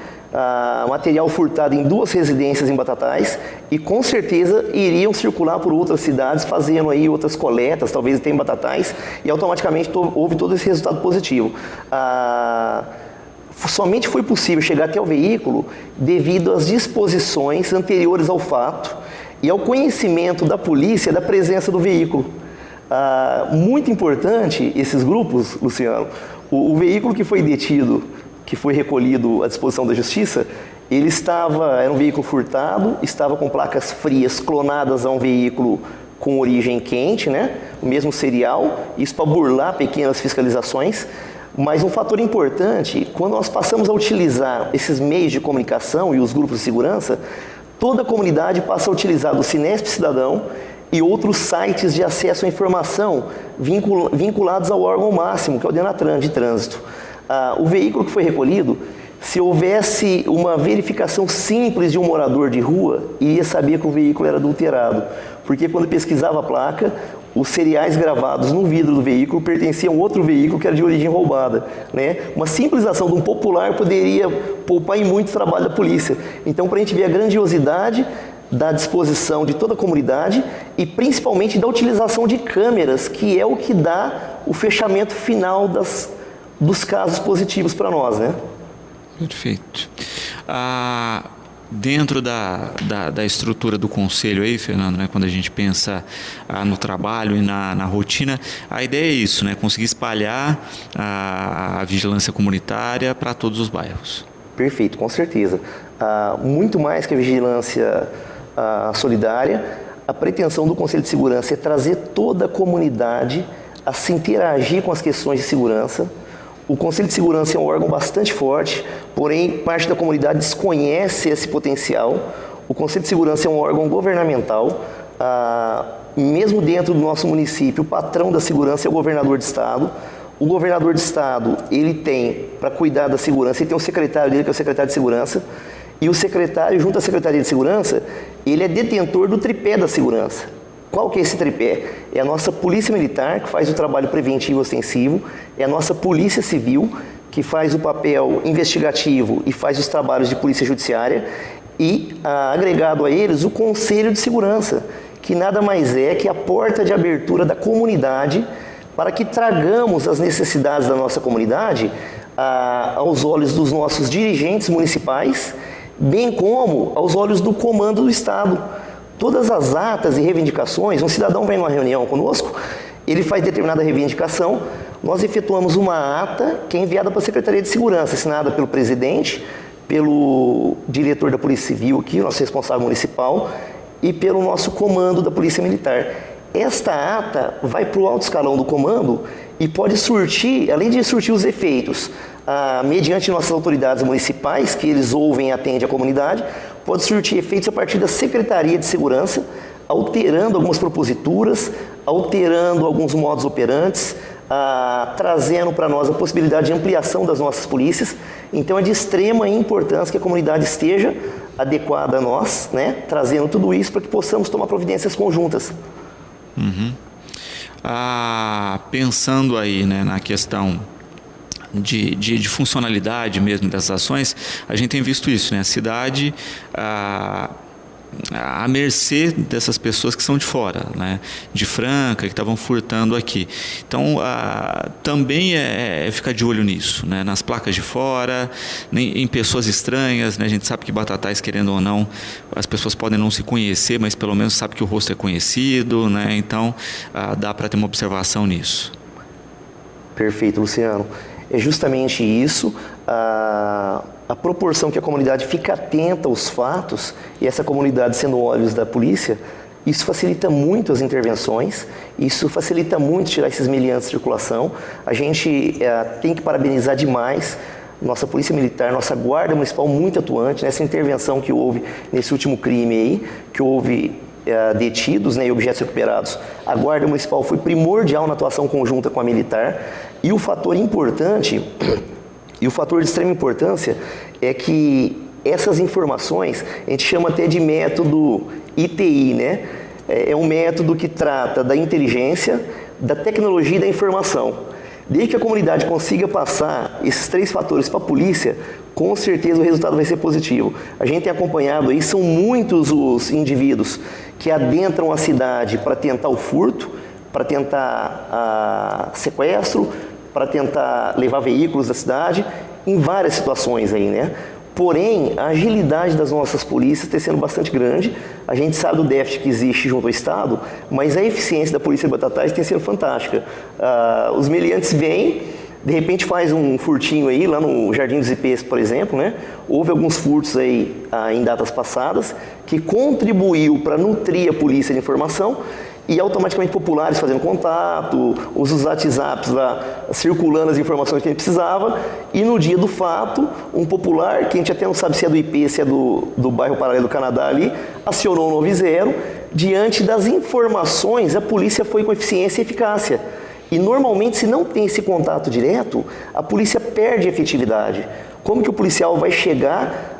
material furtado em 2 residências em Batatais, e com certeza iriam circular por outras cidades fazendo aí outras coletas, talvez até em Batatais, e automaticamente houve todo esse resultado positivo. Somente foi possível chegar até o veículo devido às disposições anteriores ao fato e ao conhecimento da polícia da presença do veículo. Muito importante esses grupos, Luciano. O veículo que foi detido, que foi recolhido à disposição da Justiça, ele era um veículo furtado, estava com placas frias clonadas a um veículo com origem quente, né? O mesmo serial, isso para burlar pequenas fiscalizações. Mas um fator importante, quando nós passamos a utilizar esses meios de comunicação e os grupos de segurança, toda a comunidade passa a utilizar o Cinesp Cidadão e outros sites de acesso à informação vinculados ao órgão máximo, que é o Denatran de Trânsito. O veículo que foi recolhido, se houvesse uma verificação simples de um morador de rua, ia saber que o veículo era adulterado. Porque quando pesquisava a placa, os seriais gravados no vidro do veículo pertenciam a outro veículo que era de origem roubada, né? Uma simples ação de um popular poderia poupar em muito trabalho da polícia. Então, para a gente ver a grandiosidade da disposição de toda a comunidade e principalmente da utilização de câmeras, que é o que dá o fechamento final dos casos positivos para nós, né? Perfeito. Dentro da estrutura do Conselho aí, Fernando, né, quando a gente pensa no trabalho e na rotina, a ideia é isso, né, conseguir espalhar a vigilância comunitária para todos os bairros. Perfeito, com certeza. Muito mais que a vigilância solidária, a pretensão do Conselho de Segurança é trazer toda a comunidade a se interagir com as questões de segurança. O Conselho de Segurança é um órgão bastante forte, porém parte da comunidade desconhece esse potencial. O Conselho de Segurança é um órgão governamental, mesmo dentro do nosso município, o patrão da segurança é o governador de estado. O governador de estado, ele tem, para cuidar da segurança, ele tem um secretário dele, que é o secretário de segurança, e o secretário, junto à Secretaria de Segurança, ele é detentor do tripé da segurança. Qual que é esse tripé? É a nossa Polícia Militar, que faz o trabalho preventivo ostensivo, é a nossa Polícia Civil, que faz o papel investigativo e faz os trabalhos de Polícia Judiciária, e agregado a eles o Conselho de Segurança, que nada mais é que a porta de abertura da comunidade para que tragamos as necessidades da nossa comunidade aos olhos dos nossos dirigentes municipais, bem como aos olhos do comando do Estado. Todas as atas e reivindicações, um cidadão vem numa reunião conosco, ele faz determinada reivindicação, nós efetuamos uma ata que é enviada para a Secretaria de Segurança, assinada pelo presidente, pelo diretor da Polícia Civil aqui, nosso responsável municipal, e pelo nosso comando da Polícia Militar. Esta ata vai para o alto escalão do comando e pode surtir, além de surtir os efeitos, mediante nossas autoridades municipais, que eles ouvem e atendem a comunidade, pode surtir efeitos a partir da Secretaria de Segurança, alterando algumas proposituras, alterando alguns modos operantes, trazendo para nós a possibilidade de ampliação das nossas polícias. Então é de extrema importância que a comunidade esteja adequada a nós, né? Trazendo tudo isso para que possamos tomar providências conjuntas. Uhum. Pensando aí, né, na questão de funcionalidade mesmo dessas ações, a gente tem visto isso, né? A cidade à mercê dessas pessoas que são de fora, né? De Franca, que estavam furtando aqui. Então, também é ficar de olho nisso, né? Nas placas de fora, em pessoas estranhas, né? A gente sabe que Batatais, querendo ou não, as pessoas podem não se conhecer, mas pelo menos sabe que o rosto é conhecido, né? Então, dá para ter uma observação nisso. Perfeito, Luciano. É justamente isso, a proporção que a comunidade fica atenta aos fatos, e essa comunidade sendo olhos da polícia, isso facilita muito as intervenções, isso facilita muito tirar esses meliantes de circulação. A gente tem que parabenizar demais nossa Polícia Militar, nossa Guarda Municipal muito atuante nessa intervenção que houve nesse último crime aí, que houve detidos, né, e objetos recuperados. A Guarda Municipal foi primordial na atuação conjunta com a Militar, e o fator importante, e o fator de extrema importância, é que essas informações, a gente chama até de método ITI, né? É um método que trata da inteligência, da tecnologia e da informação. Desde que a comunidade consiga passar esses três fatores para a polícia, com certeza o resultado vai ser positivo. A gente tem acompanhado aí, são muitos os indivíduos que adentram a cidade para tentar o furto, para tentar sequestro, para tentar levar veículos da cidade, em várias situações aí, né? Porém, a agilidade das nossas polícias está sendo bastante grande. A gente sabe do déficit que existe junto ao Estado, mas a eficiência da Polícia de Batatais tem sido fantástica. Os meliantes vêm, de repente faz um furtinho aí, lá no Jardim dos Ipês, por exemplo, né? Houve alguns furtos aí em datas passadas, que contribuiu para nutrir a polícia de informação, e automaticamente populares fazendo contato, os WhatsApps lá circulando as informações que a gente precisava, e no dia do fato, um popular, que a gente até não sabe se é do IP, se é do bairro Paralelo do Canadá ali, acionou o 90, diante das informações, a polícia foi com eficiência e eficácia. E normalmente, se não tem esse contato direto, a polícia perde efetividade. Como que o policial vai chegar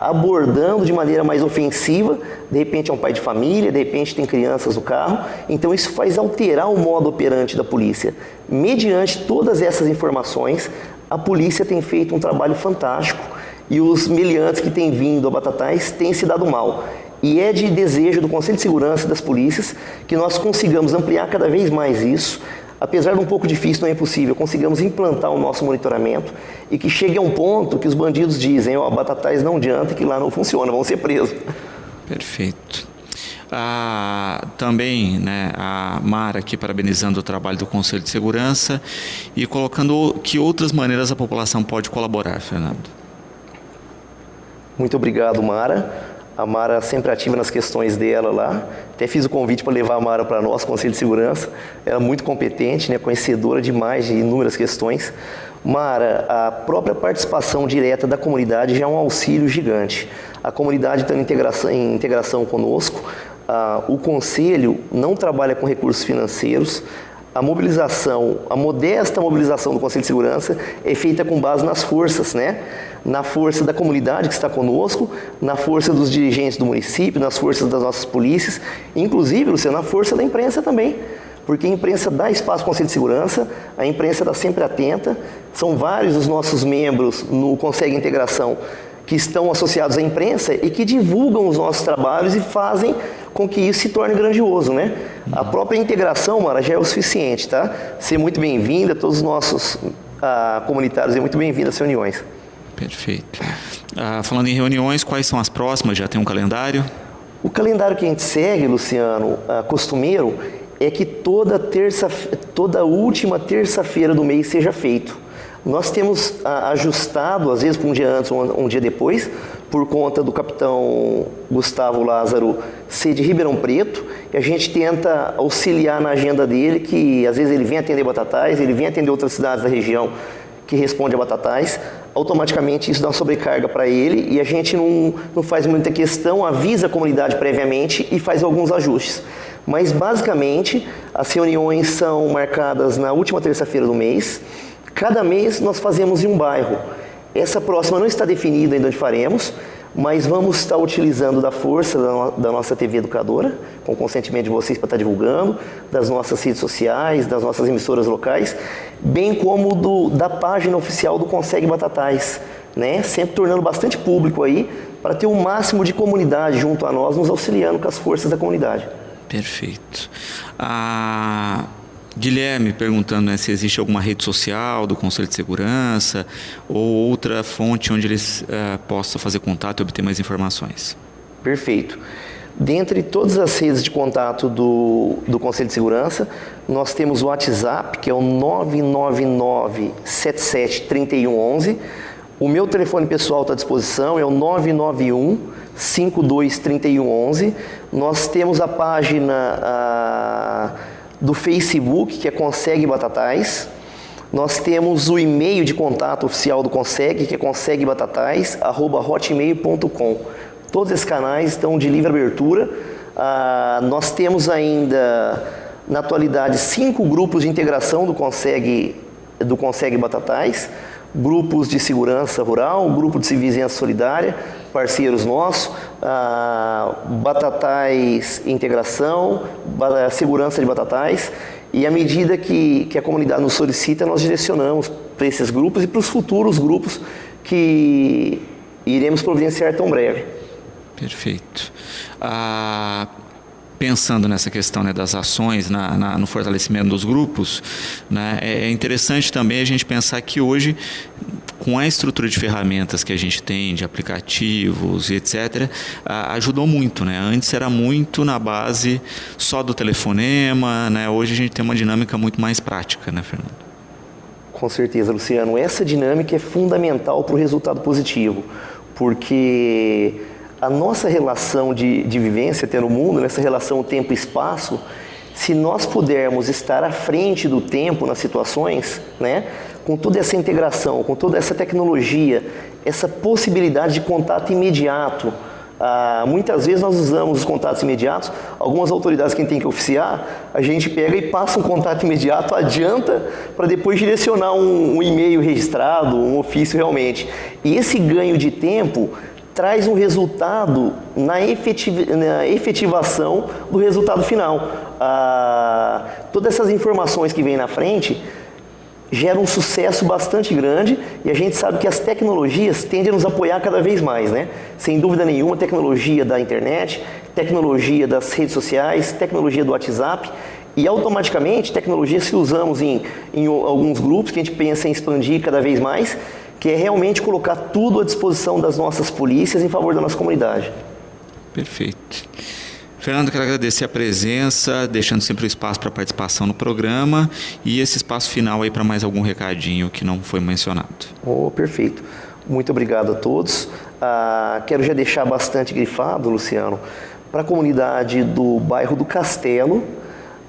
abordando de maneira mais ofensiva? De repente é um pai de família, de repente tem crianças no carro. Então isso faz alterar o modo operante da polícia. Mediante todas essas informações, a polícia tem feito um trabalho fantástico e os meliantes que têm vindo a Batatais têm se dado mal. E é de desejo do Conselho de Segurança e das polícias que nós consigamos ampliar cada vez mais isso. Apesar de um pouco difícil, não é impossível, consigamos implantar o nosso monitoramento e que chegue a um ponto que os bandidos dizem, Batatais não adianta, que lá não funciona, vão ser presos. Perfeito. Também, né, a Mara aqui parabenizando o trabalho do Conselho de Segurança e colocando que outras maneiras a população pode colaborar, Fernando. Muito obrigado, Mara. A Mara sempre ativa nas questões dela lá. Até fiz o convite para levar a Mara para nós, Conselho de Segurança. Ela é muito competente, né, conhecedora demais de inúmeras questões. Mara, a própria participação direta da comunidade já é um auxílio gigante. A comunidade está em integração conosco. O Conselho não trabalha com recursos financeiros. a mobilização, a modesta mobilização do Conselho de Segurança é feita com base nas forças, né? Na força da comunidade que está conosco, na força dos dirigentes do município, nas forças das nossas polícias, inclusive, Luciano, na força da imprensa também, porque a imprensa dá espaço ao Conselho de Segurança, a imprensa está sempre atenta, são vários os nossos membros no Conseg Integração que estão associados à imprensa e que divulgam os nossos trabalhos e fazem com que isso se torne grandioso, né? A própria integração, Mara, já é o suficiente, tá? Ser muito bem-vinda, todos os nossos comunitários, é muito bem-vindo às reuniões. Perfeito. Falando em reuniões, quais são as próximas? Já tem um calendário? O calendário que a gente segue, Luciano, costumeiro, é que toda última terça-feira do mês seja feito. Nós temos ajustado, às vezes para um dia antes ou um dia depois, por conta do capitão Gustavo Lázaro ser de Ribeirão Preto, e a gente tenta auxiliar na agenda dele, que às vezes ele vem atender Batatais, ele vem atender outras cidades da região que responde a Batatais, automaticamente isso dá uma sobrecarga para ele e a gente não faz muita questão, avisa a comunidade previamente e faz alguns ajustes. Mas basicamente as reuniões são marcadas na última terça-feira do mês. Cada mês nós fazemos em um bairro. Essa próxima não está definida ainda onde faremos, mas vamos estar utilizando da força da nossa TV Educadora, com o consentimento de vocês para estar divulgando, das nossas redes sociais, das nossas emissoras locais, bem como da página oficial do Conseg Batatais, né? Sempre tornando bastante público aí, para ter o máximo de comunidade junto a nós, nos auxiliando com as forças da comunidade. Perfeito. Guilherme perguntando, né, se existe alguma rede social do Conselho de Segurança ou outra fonte onde eles possam fazer contato e obter mais informações. Perfeito. Dentre todas as redes de contato do Conselho de Segurança, nós temos o WhatsApp, que é o 999-773111. O meu telefone pessoal está à disposição, é o 991-523111. Nós temos a página do Facebook, que é Conseg Batatais. Nós temos o e-mail de contato oficial do Conseg, que é consegbatatais@hotmail.com. Todos esses canais estão de livre abertura. Nós temos ainda, na atualidade, 5 grupos de integração do Conseg Batatais, grupos de segurança rural, grupo de vizinhança solidária, parceiros nossos, Batatais Integração, Segurança de Batatais, e à medida que a comunidade nos solicita, nós direcionamos para esses grupos e para os futuros grupos que iremos providenciar tão breve. Perfeito. Pensando nessa questão, né, das ações, no fortalecimento dos grupos, né, é interessante também a gente pensar que hoje, com a estrutura de ferramentas que a gente tem, de aplicativos e etc., ajudou muito, né? Antes era muito na base só do telefonema, né? Hoje a gente tem uma dinâmica muito mais prática, né, Fernando? Com certeza, Luciano. Essa dinâmica é fundamental para o resultado positivo, porque a nossa relação de vivência até no mundo, nessa relação tempo e espaço, se nós pudermos estar à frente do tempo nas situações, né, com toda essa integração, com toda essa tecnologia, essa possibilidade de contato imediato, muitas vezes nós usamos os contatos imediatos, algumas autoridades que tem que oficiar, a gente pega e passa um contato imediato, adianta para depois direcionar um e-mail registrado, um ofício realmente. E esse ganho de tempo traz um resultado na efetivação do resultado final. Todas essas informações que vêm na frente geram um sucesso bastante grande e a gente sabe que as tecnologias tendem a nos apoiar cada vez mais, né? Sem dúvida nenhuma, tecnologia da internet, tecnologia das redes sociais, tecnologia do WhatsApp e automaticamente tecnologias que usamos em alguns grupos que a gente pensa em expandir cada vez mais, que é realmente colocar tudo à disposição das nossas polícias em favor da nossa comunidade. Perfeito. Fernando, quero agradecer a presença, deixando sempre o espaço para participação no programa e esse espaço final aí para mais algum recadinho que não foi mencionado. Perfeito. Muito obrigado a todos. Quero já deixar bastante grifado, Luciano, para a comunidade do bairro do Castelo,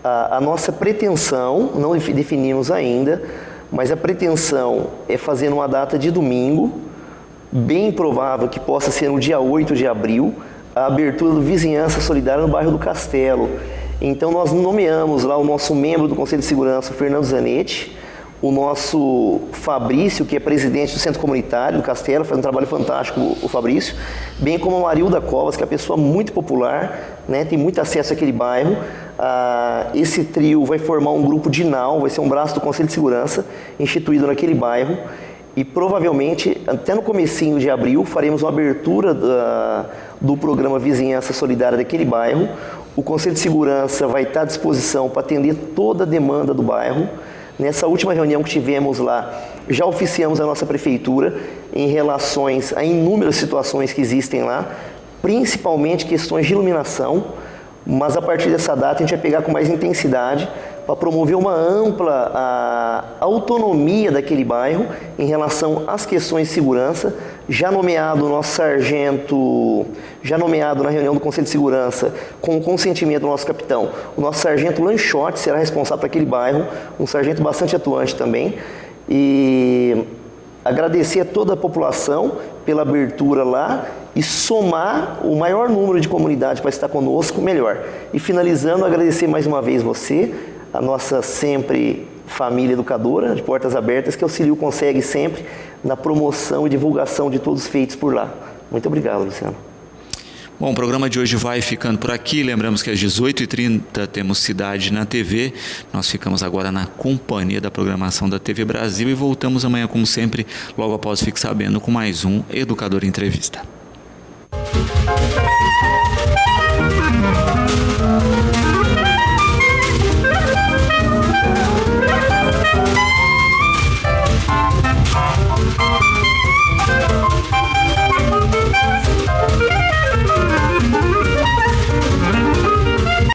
a nossa pretensão, não definimos ainda, mas a pretensão é fazer numa data de domingo, bem provável que possa ser no dia 8 de abril, a abertura do Vizinhança Solidária no bairro do Castelo. Então nós nomeamos lá o nosso membro do Conselho de Segurança, o Fernando Zanetti, o nosso Fabrício, que é presidente do Centro Comunitário do Castelo, faz um trabalho fantástico o Fabrício, bem como a Marilda Covas, que é uma pessoa muito popular, né, tem muito acesso àquele bairro. Esse trio vai formar um grupo DINAL, vai ser um braço do Conselho de Segurança instituído naquele bairro, e provavelmente, até no comecinho de abril, faremos uma abertura do programa Vizinhança Solidária daquele bairro. O Conselho de Segurança vai estar à disposição para atender toda a demanda do bairro. Nessa última reunião que tivemos lá, já oficiamos a nossa prefeitura em relações a inúmeras situações que existem lá, principalmente questões de iluminação, mas a partir dessa data a gente vai pegar com mais intensidade para promover uma ampla autonomia daquele bairro em relação às questões de segurança. Já nomeado o nosso sargento, já nomeado na reunião do Conselho de Segurança, com o consentimento do nosso capitão, o nosso sargento Lanchotti será responsável por aquele bairro, um sargento bastante atuante também. E agradecer a toda a população pela abertura lá e somar o maior número de comunidade para estar conosco, melhor. E finalizando, agradecer mais uma vez você, a nossa sempre família educadora, de portas abertas, que auxilia o Conseg sempre na promoção e divulgação de todos os feitos por lá. Muito obrigado, Luciano. Bom, o programa de hoje vai ficando por aqui. Lembramos que às 18h30 temos Cidade na TV. Nós ficamos agora na companhia da programação da TV Brasil e voltamos amanhã, como sempre, logo após Fique Sabendo, com mais um Educador Entrevista.